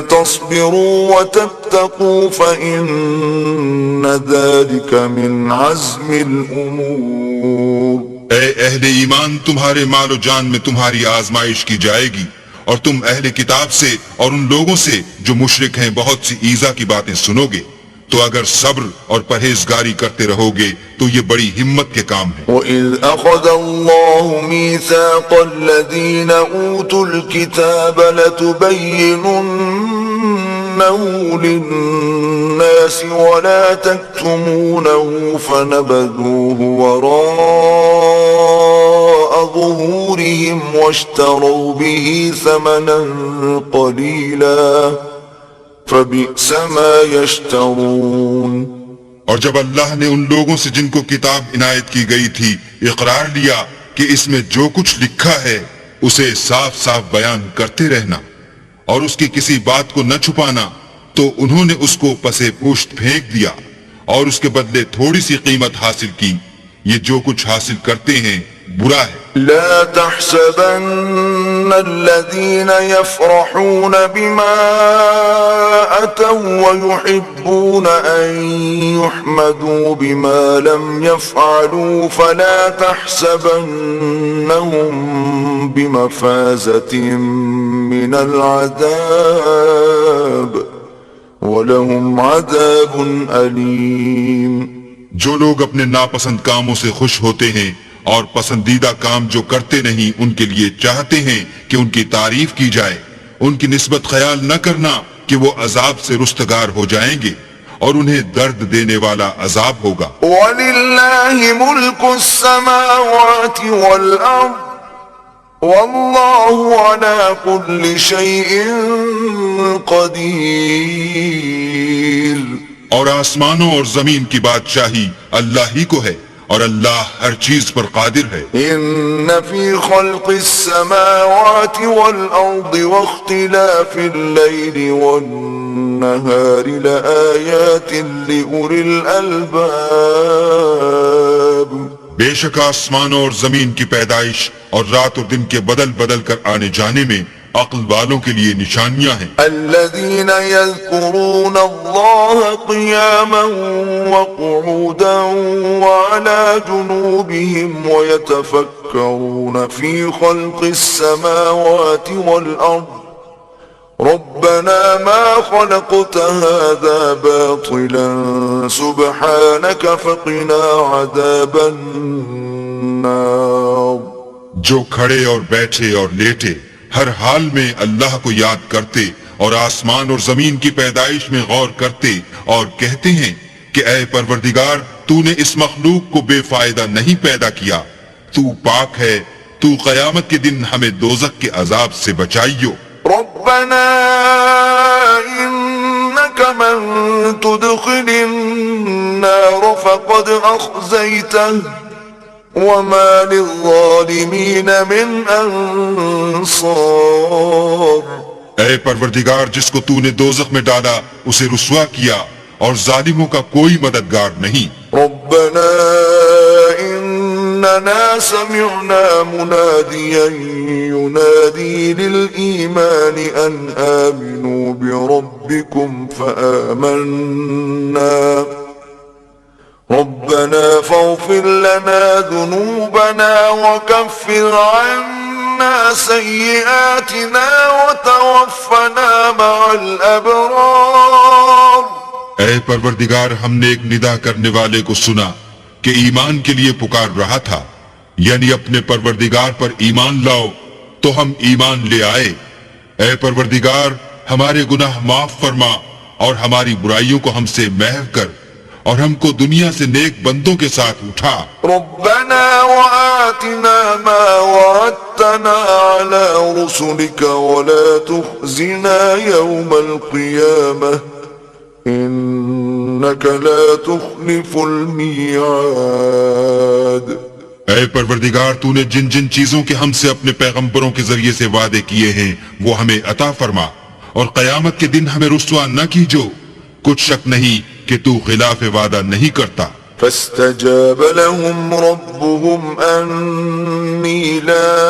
تَصْبِرُوا وَتَتَّقُوا فَإِنَّ ذَلِكَ مِنْ عَزْمِ الْأُمُورِ. اے اہل ایمان، تمہارے مال و جان میں تمہاری آزمائش کی جائے گی، اور تم اہل کتاب سے اور ان لوگوں سے جو مشرک ہیں بہت سی ایذا کی باتیں سنو گے. تو اگر صبر اور پرہیزگاری کرتے رہو گے تو یہ بڑی ہمت کے کام ہے. وَإِذْ أَخَذَ اللَّهُ مِيثَاقَ الَّذِينَ أُوتُوا الْكِتَابَ لَتُبَيِّنُنَّهُ لِلنَّاسِ وَلَا تَكْتُمُونَهُ فَنَبَذُوهُ وَرَاءَ ظُهُورِهِمْ وَاشْتَرَوْا بِهِ ثَمَنًا قَلِيلًا فَبِئْسَ مَا يَشْتَرُونَ. اور جب اللہ نے ان لوگوں سے جن کو کتاب عنایت کی گئی تھی اقرار لیا کہ اس میں جو کچھ لکھا ہے اسے صاف صاف بیان کرتے رہنا اور اس کی کسی بات کو نہ چھپانا، تو انہوں نے اس کو پسے پوشت پھینک دیا اور اس کے بدلے تھوڑی سی قیمت حاصل کی. یہ جو کچھ حاصل کرتے ہیں برا ہے. لا تحسبن الذين يفرحون بما أتوا ويحبون أن يحمدوا بما لم يفعلوا فلا تحسبنهم بمفازة من العذاب ولهم عذاب أليم. جو لوگ اپنے ناپسند کاموں سے خوش ہوتے ہیں اور پسندیدہ کام جو کرتے نہیں ان کے لیے چاہتے ہیں کہ ان کی تعریف کی جائے، ان کی نسبت خیال نہ کرنا کہ وہ عذاب سے رستگار ہو جائیں گے اور انہیں درد دینے والا عذاب ہوگا. وَلِلَّهِ مُلْكُ السَّمَاوَاتِ وَالْأَرْضِ والله على كل شيء قدير. اور آسمانوں اور زمین کی بادشاہی اللہ ہی کو ہے اور اللہ ہر چیز پر قادر ہے. إن في خلق السماوات والأرض واختلاف الليل والنهار لآيات لأولي الألباب. بے شک آسمانوں اور زمین کی پیدائش اور رات اور دن کے بدل بدل کر آنے جانے میں عقل والوں کے لیے نشانیاں ہیں. الذين يذكرون الله قياما وقعودا وعلى جنوبهم ويتفكرون في خلق السماوات والأرض ربنا ما خلقت هذا باطلا سبحانك فقنا عذاب النار. جو کھڑے اور بیٹھے اور لیٹے ہر حال میں اللہ کو یاد کرتے اور آسمان اور زمین کی پیدائش میں غور کرتے اور کہتے ہیں کہ اے پروردگار تو نے اس مخلوق کو بے فائدہ نہیں پیدا کیا، تو پاک ہے، تو قیامت کے دن ہمیں دوزخ کے عذاب سے بچائیو. ربنا إنك من تدخل النار فقد أخزيته وما للظالمين من انصار. اے پروردگار جس کو تو نے دوزخ میں ڈالا اسے رسوا کیا اور ظالموں کا کوئی مددگار نہیں. ربنا إننا سمعنا مناديا ينادي للإيمان أن آمنوا بربكم فآمنا ربنا فاغفر لنا ذنوبنا وكفر عنا سيئاتنا وتوفنا مع الأبرار. اے پروردگار ہم نے ایک ندا کرنے والے کو سنا کہ ایمان کے لیے پکار رہا تھا، یعنی اپنے پروردگار پر ایمان لاؤ، تو ہم ایمان لے آئے. اے پروردگار ہمارے گناہ معاف فرما اور ہماری برائیوں کو ہم سے محو کر اور ہم کو دنیا سے نیک بندوں کے ساتھ اٹھا. ربنا وآتنا ما وعدتنا على رسلك ولا تخزنا يوم القيامة إنك لا تخلف الميعاد. اے پروردگار تو نے جن جن چیزوں کے ہم سے اپنے پیغمبروں کے ذریعے سے وعدے کیے ہیں وہ ہمیں عطا فرما اور قیامت کے دن ہمیں رسوا نہ کیجو، کچھ شک نہیں کہ تو خلاف وعدہ نہیں کرتا. فاستجاب لهم ربهم أني لا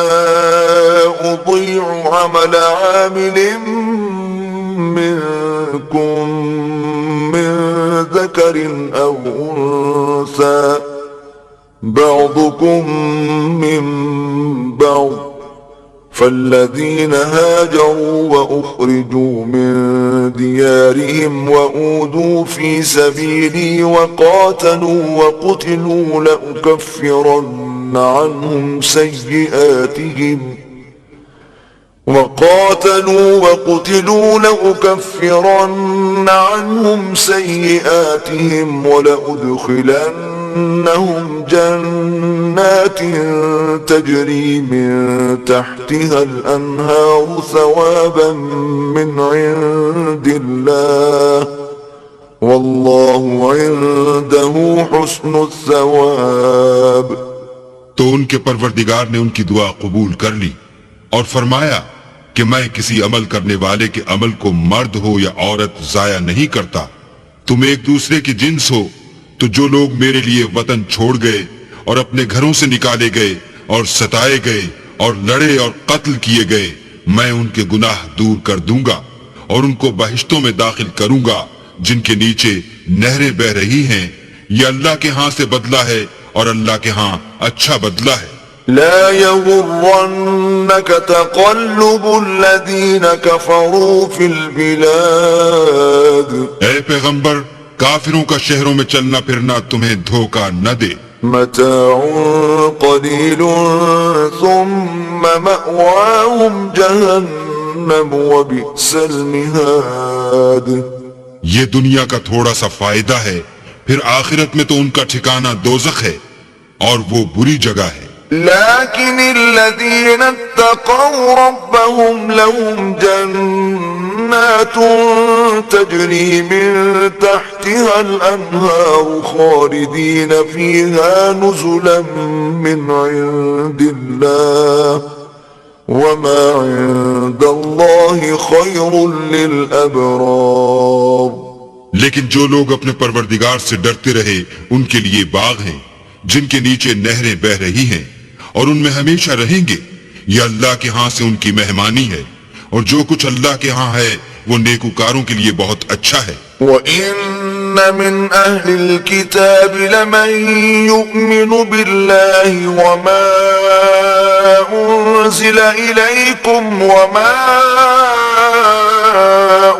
أضيع عمل عامل منكم من ذكر أو أنثى بعضكم من بعض فالذين هاجروا وأخرجوا من ديارهم وأوذوا في سبيلي وقاتلوا وقتلوا لأكفرن عنهم سيئاتهم ولأدخلنهم جنات تجري من تحتها الأنهار ثوابا من عند الله والله عنده حسن الثواب. تو ان کے پروردگار نے ان کی دعا قبول کر لی اور فرمایا کہ میں کسی عمل کرنے والے کے عمل کو مرد ہو یا عورت ضائع نہیں کرتا. تم ایک دوسرے کی جنس ہو، تو جو لوگ میرے لیے وطن چھوڑ گئے اور اپنے گھروں سے نکالے گئے اور ستائے گئے اور لڑے اور قتل کیے گئے، میں ان کے گناہ دور کر دوں گا اور ان کو بہشتوں میں داخل کروں گا جن کے نیچے نہریں بہ رہی ہیں. یہ اللہ کے ہاں سے بدلہ ہے اور اللہ کے ہاں اچھا بدلہ ہے. لا يغرنك تقلب الذين كفروا في البلاد. اے پیغمبر کافروں کا شہروں میں چلنا پھرنا تمہیں دھوکہ نہ دے. متاع قليل ثم مأواهم جهنم وبئس المهاد. یہ دنیا کا تھوڑا سا فائدہ ہے، پھر آخرت میں تو ان کا ٹھکانہ دوزخ ہے اور وہ بری جگہ ہے. لكن الذين اتقوا ربهم لهم جنات تجري من تحتها الأنهار خالدين فيها نزلا من عند الله وما عند الله خير للأبرار. لیکن جو لوگ اپنے پروردگار سے ڈرتے رہے ان کے لیے باغ ہیں جن کے نیچے نہریں بہ رہی ہیں اور ان میں ہمیشہ رہیں گے. یہ اللہ کے ہاں سے ان کی مہمانی ہے اور جو کچھ اللہ کے ہاں ہے وہ نیکوکاروں کے لیے بہت اچھا ہے. وَإِنَّ مِنْ أَهْلِ الْكِتَابِ لَمَنْ يُؤْمِنُ بِاللَّهِ وَمَا أُنزِلَ إِلَيْكُمْ وَمَا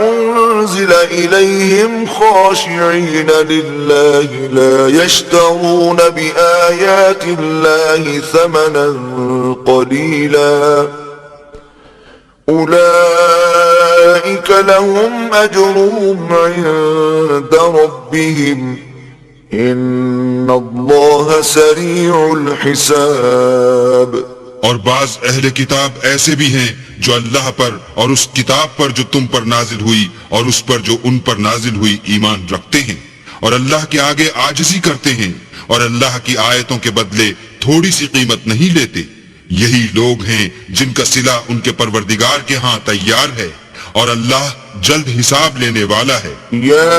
أُنزِلَ إِلَيْهِمْ خَاشِعِينَ لِلَّهِ لَا يَشْتَرُونَ بِآيَاتِ اللَّهِ ثَمَنًا قَلِيلًا أولئك لهم أجرهم عند ربهم إن الله سريع الحساب. اور بعض اہل کتاب ایسے بھی ہیں جو اللہ پر اور اس کتاب پر جو تم پر نازل ہوئی اور اس پر جو ان پر نازل ہوئی ایمان رکھتے ہیں اور اللہ کے آگے عاجزی کرتے ہیں اور اللہ کی آیتوں کے بدلے تھوڑی سی قیمت نہیں لیتے. یہی لوگ ہیں جن کا صلہ ان کے پروردگار کے ہاں تیار ہے اور اللہ جلد حساب لینے والا ہے. یا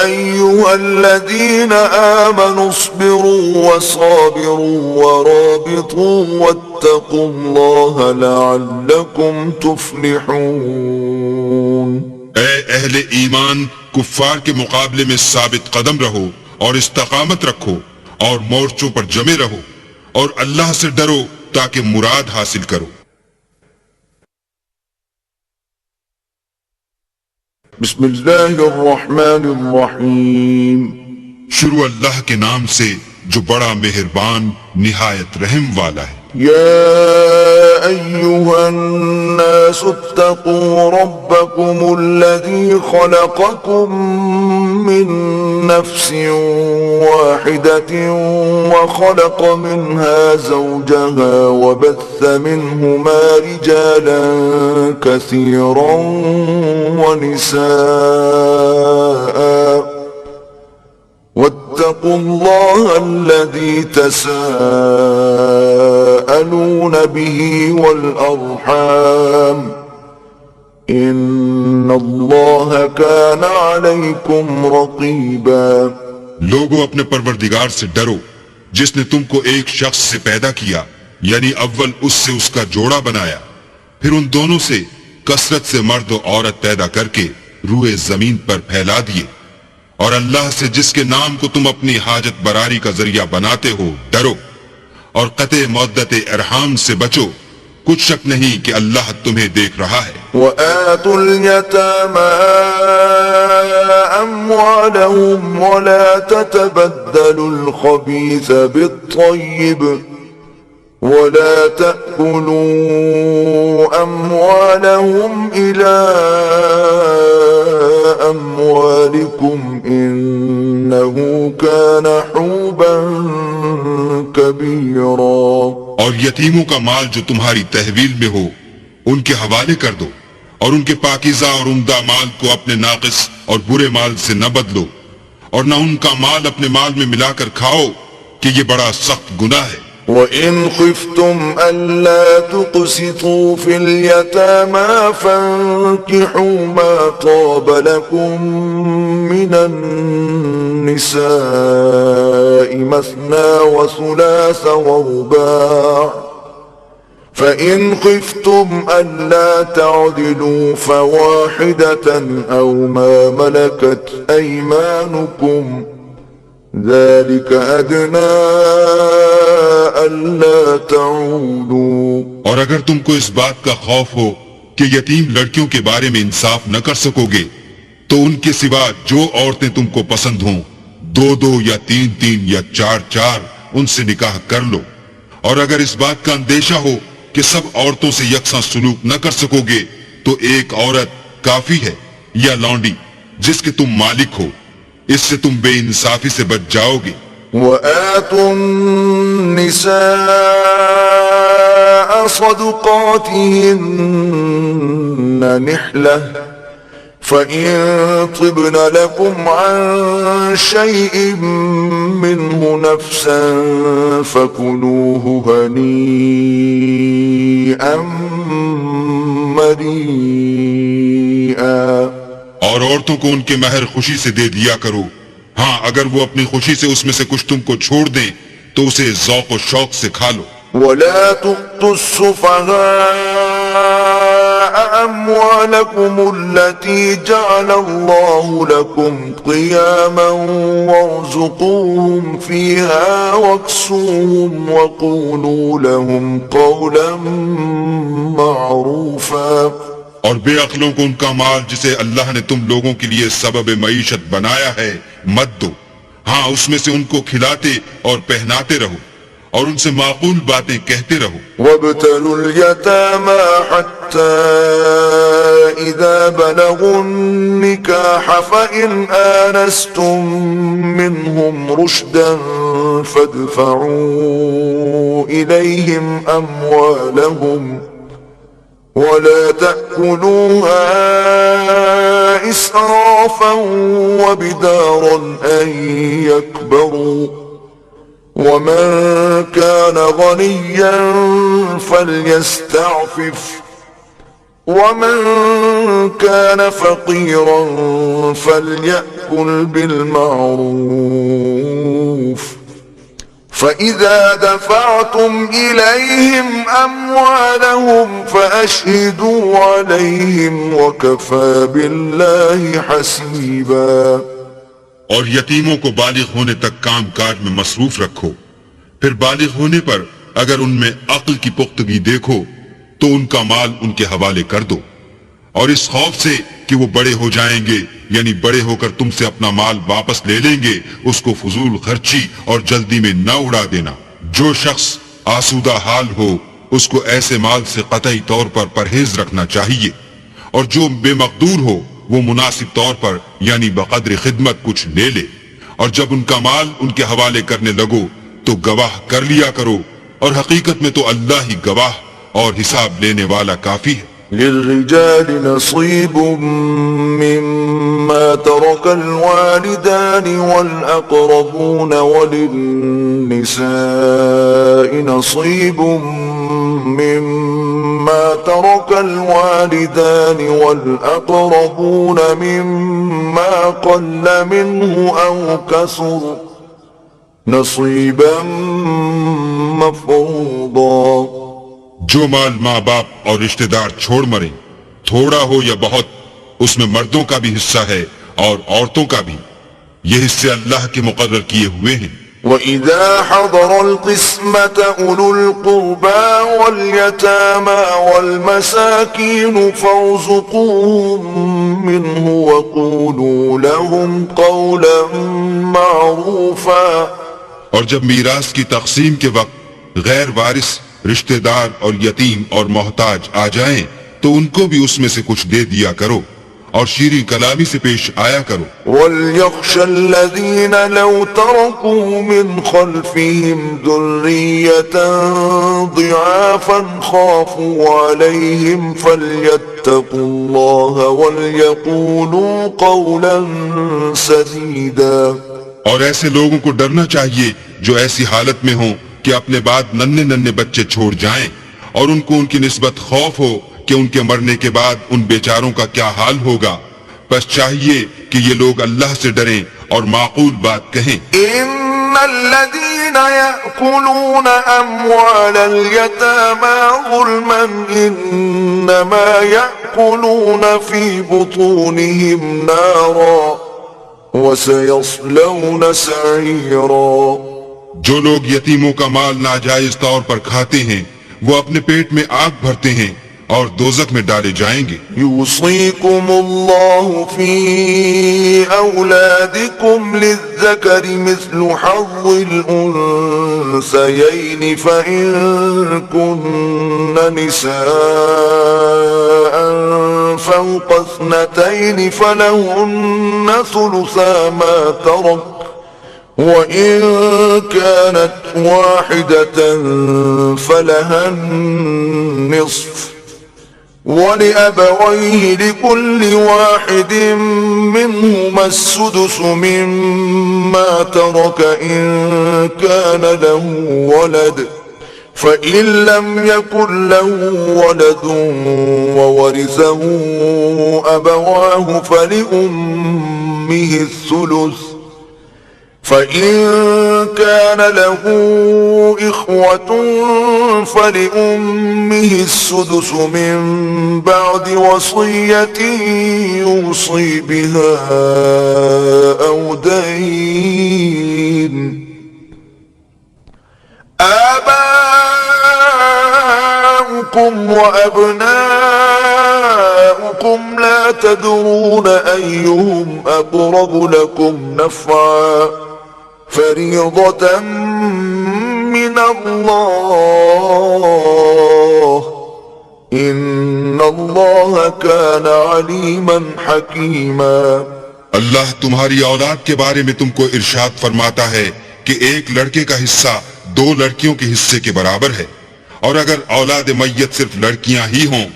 ایھا الذین آمنوا اصبروا وصابروا ورابطوا واتقوا اللہ لعلکم تفلحون. اے اہل ایمان کفار کے مقابلے میں ثابت قدم رہو اور استقامت رکھو اور مورچوں پر جمے رہو اور اللہ سے ڈرو تاکہ مراد حاصل کرو. بسم اللہ الرحمن الرحیم. شروع اللہ کے نام سے جو بڑا مہربان نہایت رحم والا ہے. یا ایھا الناس اتقوا ربکم الذی خلقکم من نفس واحدة وخلق منها زوجها وبث منهما رجالا كثيرا ونساء واتقوا الله الذي تساءلون به والأرحام ان اللہ کان علیکم رقیبا. لوگوں اپنے پروردگار سے ڈرو جس نے تم کو ایک شخص سے پیدا کیا یعنی اول اس سے اس کا جوڑا بنایا پھر ان دونوں سے کثرت سے مرد و عورت پیدا کر کے روئے زمین پر پھیلا دیے. اور اللہ سے جس کے نام کو تم اپنی حاجت براری کا ذریعہ بناتے ہو ڈرو اور قطع مودت ارحام سے بچو. کچھ شک نہیں کہ اللہ تمہیں دیکھ رہا ہے. وَآتُوا الْيَتَامَى أَمْوَالَهُمْ وَلَا تَتَبَدَّلُوا الْخَبِيثَ بِالطَّيِّبِ وَلَا تَأْكُلُوا أَمْوَالَهُمْ إِلَى أَمْوَالِكُمْ إِنَّهُ كَانَ حُوبًا كَبِيرًا. اور یتیموں کا مال جو تمہاری تحویل میں ہو ان کے حوالے کر دو اور ان کے پاکیزہ اور عمدہ مال کو اپنے ناقص اور برے مال سے نہ بدلو اور نہ ان کا مال اپنے مال میں ملا کر کھاؤ کہ یہ بڑا سخت گناہ ہے. وَإِنْ خِفْتُمْ أَلَّا تُقْسِطُوا فِي الْيَتَامَى فَانكِحُوا مَا طَابَ لَكُم مِّنَ النِّسَاءِ مَثْنَى وَثُلَاثَ وَرُبَاعَ فَإِنْ خِفْتُمْ أَلَّا تَعْدِلُوا فَوَاحِدَةً أَوْ مَا مَلَكَتْ أَيْمَانُكُمْ ذَلِكَ أَدْنَى أَلَّا تَعُولُوا. اور اگر تم کو اس بات کا خوف ہو کہ یتیم لڑکیوں کے بارے میں انصاف نہ کر سکو گے تو ان کے سوا جو عورتیں تم کو پسند ہوں 2 یا 3 یا 4 ان سے نکاح کر لو. اور اگر اس بات کا اندیشہ ہو کہ سب عورتوں سے یکساں سلوک نہ کر سکو گے تو ایک عورت کافی ہے یا لونڈی جس کے تم مالک ہو. اس سے تم بے انصافی سے بچ جاؤ گے. وآتوا النساء صدقاتهن نحلة فإن طبن لكم عن شيء منه نفسا فكلوه هنيئا مريئا. اور عورتوں کو ان کے مہر خوشی سے دے دیا کرو. ہاں اگر وہ اپنی خوشی سے اس میں سے کچھ تم کو چھوڑ دیں تو اسے ذوق و شوق سے کھا لو. ولا تؤتوا السفهاء أموالكم التي جعل الله لكم قياما وارزقوهم فيها واكسوهم وقولوا لهم قولا معروفا. اور بے عقلوں کو ان کا مال جسے اللہ نے تم لوگوں کے لیے سبب معیشت بنایا ہے مت دو. ہاں اس میں سے ان کو کھلاتے اور پہناتے رہو اور ان سے معقول باتیں کہتے رہو. وابتلوا اليتامى حتى إذا بلغوا النكاح فإن آنستم منهم رشدا فادفعوا إليهم أموالهم ولا تأكلوها إسرافا وبدارا أن يكبروا ومن كان غنيا فليستعفف ومن كان فقيرا فليأكل بالمعروف فإذا دفعتم إليهم أموالهم فأشهدوا عليهم وكفى بالله حسيبا. اور یتیموں کو بالغ ہونے تک کام کاج میں مصروف رکھو. پھر بالغ ہونے پر اگر ان میں عقل کی پختگی دیکھو تو ان کا مال ان کے حوالے کر دو، اور اس خوف سے کہ وہ بڑے ہو جائیں گے یعنی بڑے ہو کر تم سے اپنا مال واپس لے لیں گے اس کو فضول خرچی اور جلدی میں نہ اڑا دینا. جو شخص آسودہ حال ہو اس کو ایسے مال سے قطعی طور پر پرہیز رکھنا چاہیے، اور جو بے مقدور ہو وہ مناسب طور پر یعنی بقدر خدمت کچھ لے لے. اور جب ان کا مال ان کے حوالے کرنے لگو تو گواہ کر لیا کرو، اور حقیقت میں تو اللہ ہی گواہ اور حساب لینے والا کافی ہے. للرجال نصيب مما ترك الوالدان والأقربون وللنساء نصيب مما ترك الوالدان والأقربون مما قل منه أو كثر نصيبا مفروضا. جو مال ماں باپ اور رشتہ دار چھوڑ مریں تھوڑا ہو یا بہت اس میں مردوں کا بھی حصہ ہے اور عورتوں کا بھی. یہ حصے اللہ کے مقرر کیے ہوئے ہیں. وَإِذَا حَضَرَ الْقِسْمَةَ أُولُو الْقُرْبَى وَالْيَتَامَى وَالْمَسَاكِينُ فَارْزُقُوهُم مِّنْهُ وَقُولُوا لَهُمْ قَوْلًا مَّعْرُوفًا. اور جب میراث کی تقسیم کے وقت غیر وارث رشتہ دار اور یتیم اور محتاج آ جائیں تو ان کو بھی اس میں سے کچھ دے دیا کرو اور شیریں کلامی سے پیش آیا کرو. وَلْيَخْشَ الَّذِينَ لَوْ تَرَكُوا مِنْ خَلْفِهِمْ ذُرِّيَّةً ضِعَافًا خَافُوا عَلَيْهِمْ فَلْيَتَّقُوا اللَّهَ وَلْيَقُولُوا قَوْلًا سَدِيدًا. اور ایسے لوگوں کو ڈرنا چاہیے جو ایسی حالت میں ہوں کہ اپنے بعد ننھے بچے چھوڑ جائیں اور ان کو ان کی نسبت خوف ہو کہ ان کے مرنے کے بعد ان بیچاروں کا کیا حال ہوگا. بس چاہیے کہ یہ لوگ اللہ سے ڈریں اور معقول بات کہیں. ان الذين يأكلون اموال اليتامى ظلما انما يأكلون في بطونهم نارا وسيصلون سعيرا. جو لوگ یتیموں کا مال ناجائز طور پر کھاتے ہیں وہ اپنے پیٹ میں آگ بھرتے ہیں اور دوزخ میں ڈالے جائیں گے. يوصيكم الله في أولادكم للذكر مثل حظ الأنثيين فإن كن نساء فوق اثنتين فلهن ثلثا ما ترك وإن كانت واحدة فلها النصف ولأبويه لكل واحد منهما السدس مما ترك إن كان له ولد فإن لم يكن له ولد وورثه أبواه فلأمه الثلث فإن كان له إخوة فلأمه السدس من بعد وصية يوصي بها أو دين آباؤكم وأبناؤكم لا تدرون أيهم أقرب لكم نفعا فريضة من الله إن الله كان عليما حكيما. اللہ تمہاری اولاد کے بارے میں تم کو ارشاد فرماتا ہے کہ ایک لڑکے کا حصہ 2 لڑکیوں کے حصے کے برابر ہے، اور اگر اولاد میت صرف لڑکیاں ہی ہوں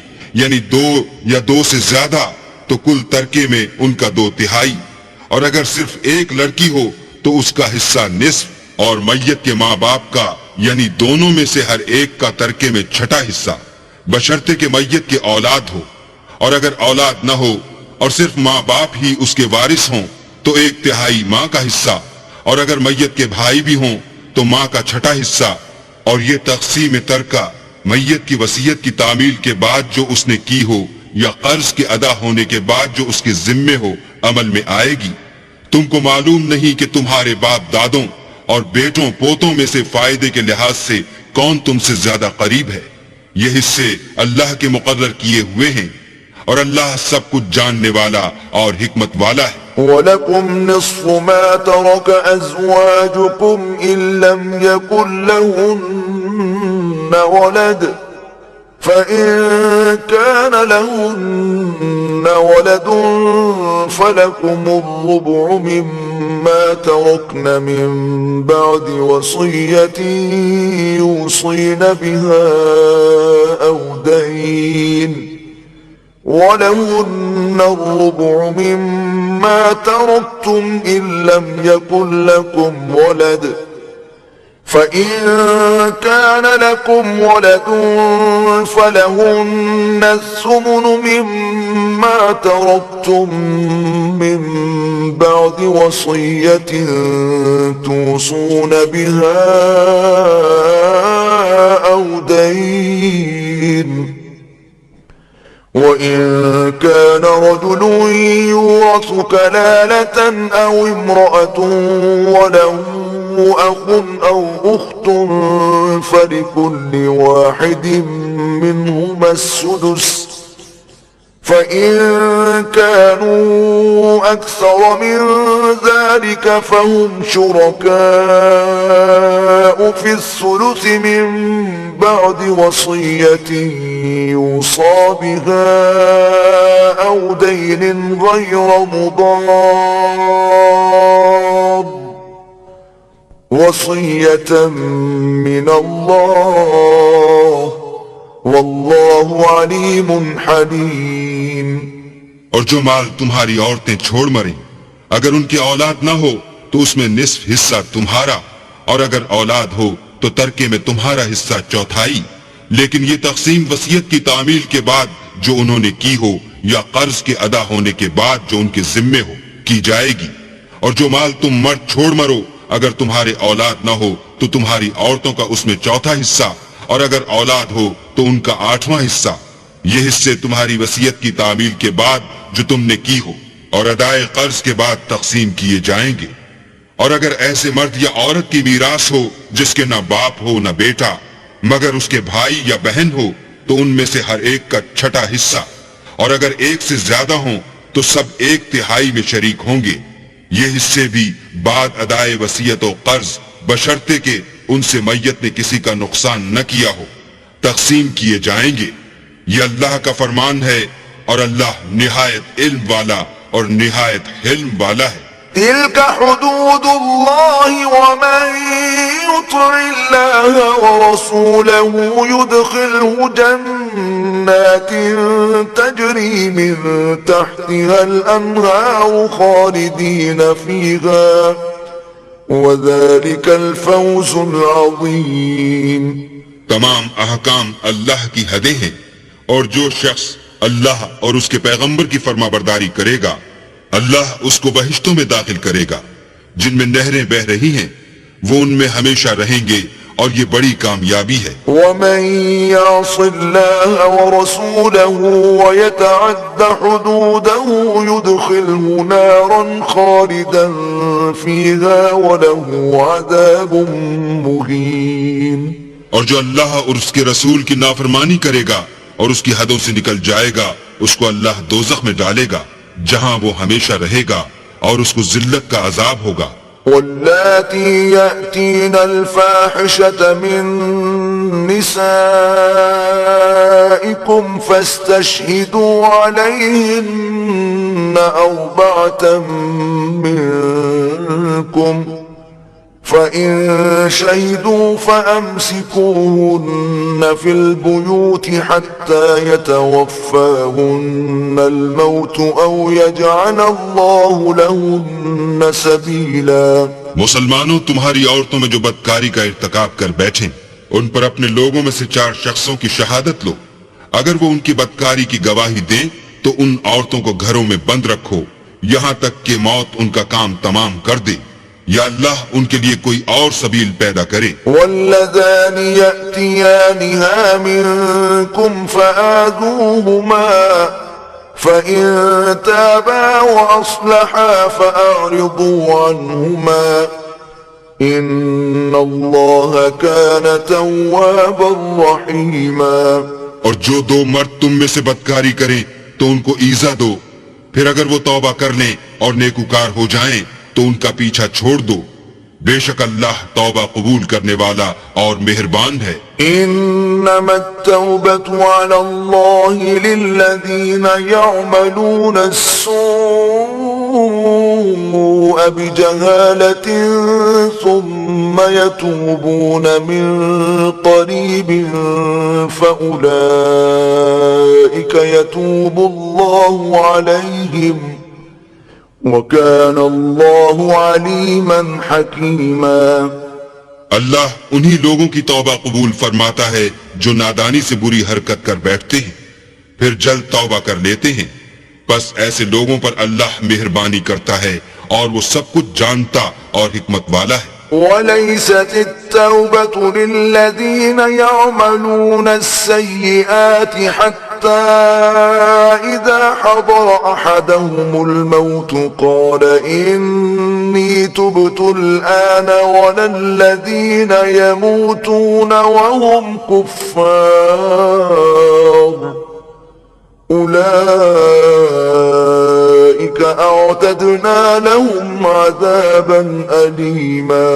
یعنی 2 یا 2 سے زیادہ تو کل ترکے میں ان کا 2/3، اور اگر صرف ایک لڑکی ہو تو اس کا حصہ نصف، اور میت کے ماں باپ کا یعنی دونوں میں سے ہر ایک کا ترکے میں 6واں حصہ، بشرطے کہ میت کے اولاد ہو، اور اگر اولاد نہ ہو اور صرف ماں باپ ہی اس کے وارث ہوں تو 1/3 ماں کا حصہ، اور اگر میت کے بھائی بھی ہوں تو ماں کا 6واں حصہ. اور یہ تقسیم ترکہ میت کی وصیت کی تعمیل کے بعد جو اس نے کی ہو یا قرض کے ادا ہونے کے بعد جو اس کے ذمے ہو عمل میں آئے گی. تم کو معلوم نہیں کہ تمہارے باپ دادوں اور بیٹوں پوتوں میں سے فائدے کے لحاظ سے کون تم سے زیادہ قریب ہے. یہ حصے اللہ کے مقرر کیے ہوئے ہیں، اور اللہ سب کچھ جاننے والا اور حکمت والا ہے. وَلَكُمْ نِصْفُ مَا تَرَكَ أَزْوَاجُكُمْ إِن لَّمْ يَكُن لَّهُنَّ وَلَدٌ فَإِن كَانَ لَهُنَّ وَلَدٌ فَلَكُمُ الرُّبُعُ مِمَّا تَرَكْنَ مِن بَعْدِ وَصِيَّةٍ يُوصِينَ بِهَا أَوْ دَيْنٍ وَلَهُنَّ الرُّبُعُ مِمَّا تَرَكْتُمْ إِن لَّمْ يَكُن لَّكُمْ وَلَدٌ فَإِن كَانَ لَكُمْ وَلَدٌ فَلَهُنَّ الثُّمُنُ مِمَّا تَرَكْتُم مِّن بَعْدِ وَصِيَّةٍ تُوصُونَ بِهَا أَوْ دَيْنٍ. وَإِن كَانَ رَجُلٌ يُورَثُ كَلَالَةً أَوْ امْرَأَةٌ وَلَهُ أَخٌ أَوْ أُخْتٌ فَلِكُلِّ واحد منهما السُّدُسُ فَإِن كَانُوا أَكْثَرَ مِن ذَلِكَ فَهُمْ شُرَكَاءُ فِي الثُّلُثِ مِن بَعْدِ وَصِيَّةٍ يُوصَى بِهَا أَوْ دَيْنٍ غَيْرَ مُضَارٍّ وَصِيَّةً مِّنَ اللَّهِ وَاللَّهُ عَلِيمٌ حَلِيمٌ. اور جو مال تمہاری عورتیں چھوڑ مریں اگر ان کی اولاد نہ ہو تو اس میں نصف حصہ تمہارا، اور اگر اولاد ہو تو ترکے میں تمہارا حصہ 1/4. لیکن یہ تقسیم وصیت کی تعمیل کے بعد جو انہوں نے کی ہو یا قرض کے ادا ہونے کے بعد جو ان کے ذمے ہو کی جائے گی. اور جو مال تم مرد چھوڑ مرو اگر تمہارے اولاد نہ ہو تو تمہاری عورتوں کا اس میں 1/4 حصہ، اور اگر اولاد ہو تو ان کا 8واں حصہ. یہ حصے تمہاری وصیت کی تعمیل کے بعد جو تم نے کی ہو اور ادائے قرض کے بعد تقسیم کیے جائیں گے. اور اگر ایسے مرد یا عورت کی میراث ہو جس کے نہ باپ ہو نہ بیٹا مگر اس کے بھائی یا بہن ہو تو ان میں سے ہر ایک کا 6واں حصہ، اور اگر ایک سے زیادہ ہوں تو سب 1/3 میں شریک ہوں گے. یہ حصے بھی بعد ادائے وصیت و قرض بشرطے کہ ان سے میت نے کسی کا نقصان نہ کیا ہو تقسیم کیے جائیں گے. یہ اللہ کا فرمان ہے اور اللہ نہایت علم والا اور نہایت حلم والا ہے. تلك حدود الله ومن يطع الله ورسوله يدخله جنات تجري من تحتها الأنهار خالدين فيها وذلك الفوز العظيم. تمام احکام اللہ کی حدیں ہیں، اور جو شخص اللہ اور اس کے پیغمبر کی فرما برداری کرے گا اللہ اس کو بہشتوں میں داخل کرے گا جن میں نہریں بہ رہی ہیں، وہ ان میں ہمیشہ رہیں گے، اور یہ بڑی کامیابی ہے. ومن يعص الله ورسوله ويتعد حدوده يدخله نارا خالدا فيها وله عذاب مهين. اور جو اللہ اور اس کے رسول کی نافرمانی کرے گا اور اس کی حدوں سے نکل جائے گا، اس کو اللہ دوزخ میں ڈالے گا جہاں وہ ہمیشہ رہے گا، اور اس کو ذلت کا عذاب ہوگا. واللاتي يأتين الفاحشة من نسائكم فاستشهدوا عليهن 4 منكم فإن شهدوا فأمسكوهن في البيوت حتى يتوفاهن الموت أو يجعل الله لهن سبيلا. مسلمانوں، تمہاری عورتوں میں جو بدکاری کا ارتکاب کر بیٹھیں ان پر اپنے لوگوں میں سے 4 شخصوں کی شہادت لو. اگر وہ ان کی بدکاری کی گواہی دیں تو ان عورتوں کو گھروں میں بند رکھو یہاں تک کہ موت ان کا کام تمام کر دے، یا اللہ ان کے لیے کوئی اور سبیل پیدا کرے. واللذان يأتيانها منكم فآذوهما فإن تابا وأصلحا فأعرضوا عنهما إن الله كان توابا رحيما. اور جو 2 مرد تم میں سے بدکاری کریں تو ان کو ایذا دو، پھر اگر وہ توبہ کر لیں اور نیکوکار ہو جائیں تو ان کا پیچھا چھوڑ دو، بے شک اللہ توبہ قبول کرنے والا اور مہربان ہے. انما التوبة على الله للذين يعملون السوء بجهالة ثم يتوبون من قريب فأولئك يتوب الله عليهم وَكَانَ اللَّهُ عَلِيمًا حَكِيمًا. اللہ انہی لوگوں کی توبہ قبول فرماتا ہے جو نادانی سے بری حرکت کر بیٹھتے ہیں پھر جلد توبہ کر لیتے ہیں، بس ایسے لوگوں پر اللہ مہربانی کرتا ہے اور وہ سب کچھ جانتا اور حکمت والا ہے. وَلَيْسَتِ التَّوْبَةُ لِلَّذِينَ يَعْمَلُونَ السَّيِّئَاتِ حَتَّى إِذَا حَضَرَ أَحَدَهُمُ الْمَوْتُ قَالَ إِنِّي تُبْتُ الْآنَ وَلَا الَّذِينَ يَمُوتُونَ وَهُمْ كُفَّارٌ أُولَئِكَ أَعْتَدْنَا لَهُمْ عَذَابًا أَلِيمًا.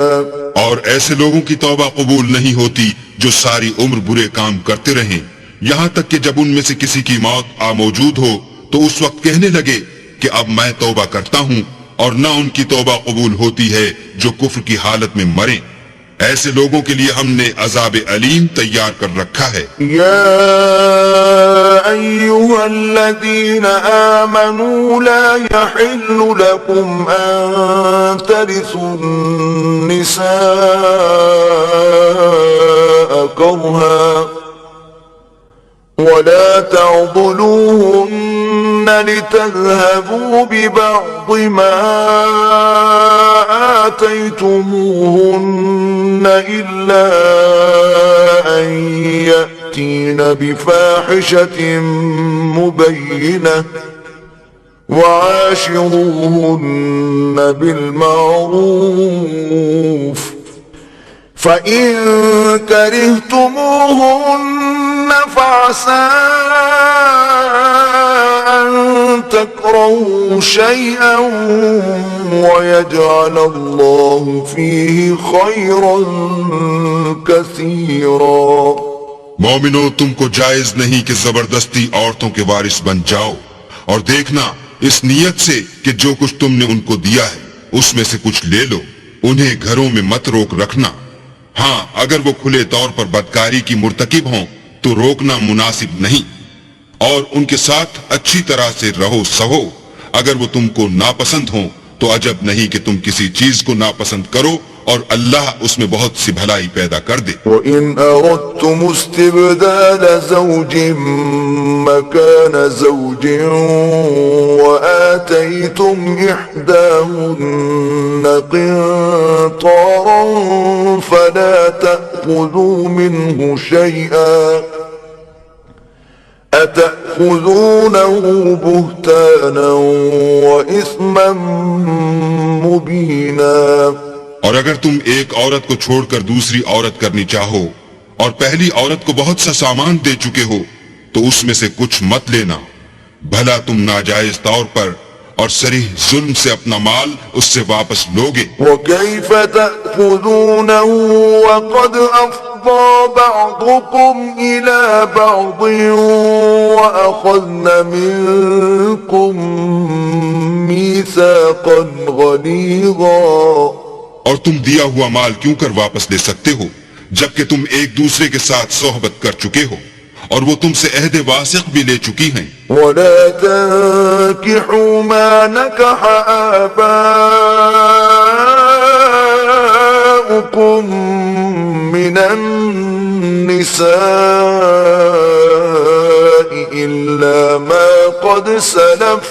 اور ایسے لوگوں کی توبہ قبول نہیں ہوتی جو ساری عمر برے کام کرتے رہیں یہاں تک کہ جب ان میں سے کسی کی موت آ موجود ہو تو اس وقت کہنے لگے کہ اب میں توبہ کرتا ہوں، اور نہ ان کی توبہ قبول ہوتی ہے جو کفر کی حالت میں مریں. ایسے لوگوں کے لیے ہم نے عذاب علیم تیار کر رکھا ہے. یا ایھا الذین آمنوا لا یحل لکم ان ترثوا النساء کرہا ولا تعضلوهن لتذهبوا ببعض ما آتيتموهن إلا أن يأتين بفاحشة مبينة وعاشروهن بالمعروف فإن كرهتموهن فعسى أن تكرهوا شيئا ويجعل الله فيه خيرا كثيرا. مومنو، تم کو جائز نہیں کہ زبردستی عورتوں کے وارث بن جاؤ، اور دیکھنا اس نیت سے کہ جو کچھ تم نے ان کو دیا ہے اس میں سے کچھ لے لو، انہیں گھروں میں مت روک رکھنا۔ ہاں اگر وہ کھلے طور پر بدکاری کی مرتکب ہوں تو روکنا مناسب نہیں، اور ان کے ساتھ اچھی طرح سے رہو سہو۔ اگر وہ تم کو ناپسند ہوں تو عجب نہیں کہ تم کسی چیز کو ناپسند کرو اور اللہ اس میں بہت سی بھلائی پیدا کر دے۔ وَإِنْ أَرَدْتُمُ اسْتِبْدَالَ زَوْجٍ مَّكَانَ زَوْجٍ وَآتَيْتُمْ إِحْدَاهُنَّ قِنطَارًا فَلَا تَأْخُذُوا مِنْهُ شَيْئًا أَتَأْخُذُونَهُ بُهْتَانًا وَإِثْمًا مُّبِينًا۔ اور اگر تم ایک عورت کو چھوڑ کر دوسری عورت کرنی چاہو اور پہلی عورت کو بہت سا سامان دے چکے ہو تو اس میں سے کچھ مت لینا، بھلا تم ناجائز طور پر اور صریح ظلم سے اپنا مال اس سے واپس لوگے۔ وَكَيْفَ تَأْخُذُونَهُ وَقَدْ أَفْضَىٰ بَعْضُكُمْ إِلَىٰ بَعْضٍ وَأَخَذْنَ مِنكُم مِّيثَاقًا غَلِيظًا۔ اور تم دیا ہوا مال کیوں کر واپس لے سکتے ہو جبکہ تم ایک دوسرے کے ساتھ صحبت کر چکے ہو اور وہ تم سے عہد واثق بھی لے چکی ہیں۔ وَلَا تَنكِحُوا مَا نَكَحَ آبَاؤُكُم مِّنَ النِّسَاءِ إِلَّا مَا قَدْ سَلَفَ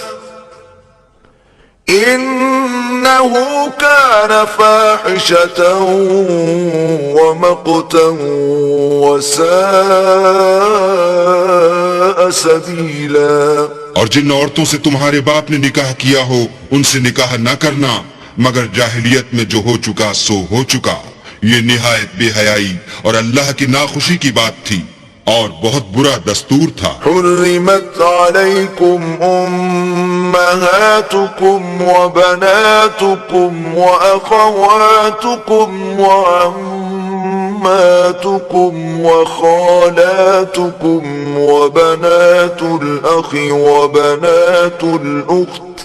إِنَّهُ كَانَ فَاحِشَةً وَمَقْتًا وَسَاءَ سَبِيلًا۔ اور جن عورتوں سے تمہارے باپ نے نکاح کیا ہو ان سے نکاح نہ کرنا مگر جاہلیت میں جو ہو چکا سو ہو چکا، یہ نہایت بے حیائی اور اللہ کی ناخوشی کی بات تھی اور بہت برا دستور تھا۔ حرمت علیکم امہاتکم وبناتکم واخواتکم وعماتکم وخالاتکم وبنات الاخ وبنات الاخت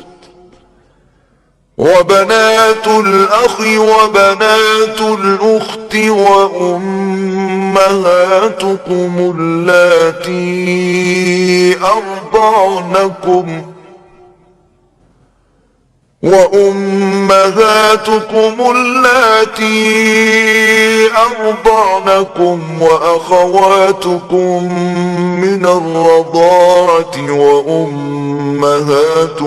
وأمهاتكم اللاتي أرضعنكم وأخواتكم من الرضاعة وأمهات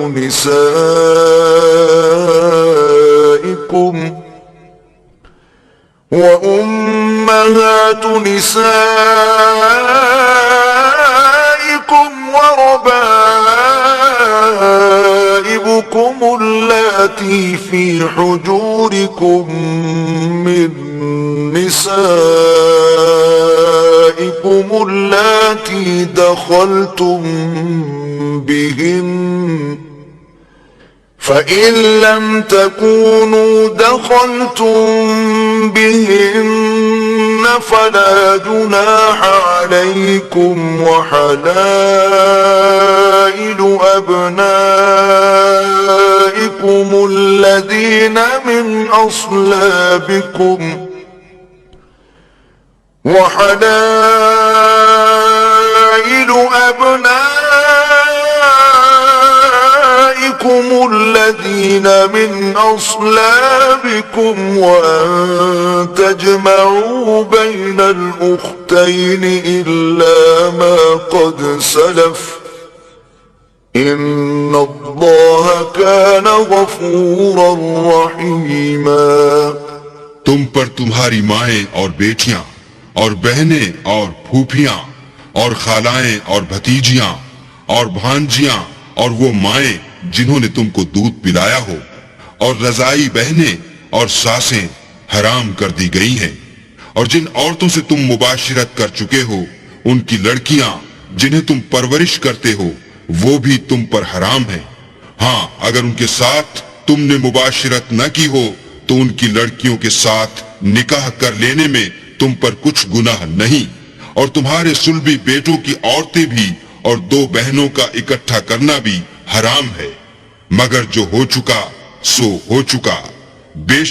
نسائكم وربائبكم اللاتي في حجوركم من نسائكم اللاتي دخلتم بهن فإن لم تكونوا دخلتم بهن فلا جناح عليكم وحلائل أبنائكم الذين من أصلابكم الذين من أصلابكم وأن تجمعوا بين الأختين إلا ما قد سلف إن الله كان غفورا رحيما۔ تم پر تمہاری مائیں اور بیٹیاں اور بہنیں اور پھوپھیاں اور خالائیں اور بھتیجیاں اور بھانجیاں اور وہ مائیں جنہوں نے تم کو دودھ پلایا ہو اور رضائی بہنیں اور ساسیں حرام کر دی گئی ہیں، اور جن عورتوں سے تم مباشرت کر چکے ہو ان کی لڑکیاں جنہیں تم پرورش کرتے ہو وہ بھی تم پر حرام ہیں۔ ہاں اگر ان کے ساتھ تم نے مباشرت نہ کی ہو تو ان کی لڑکیوں کے ساتھ نکاح کر لینے میں تم پر کچھ گناہ نہیں، اور تمہارے صلبی بیٹوں کی عورتیں بھی اور دو بہنوں کا اکٹھا کرنا بھی حرام ہے، مگر جو ہو چکا سو ہو چکا۔ بے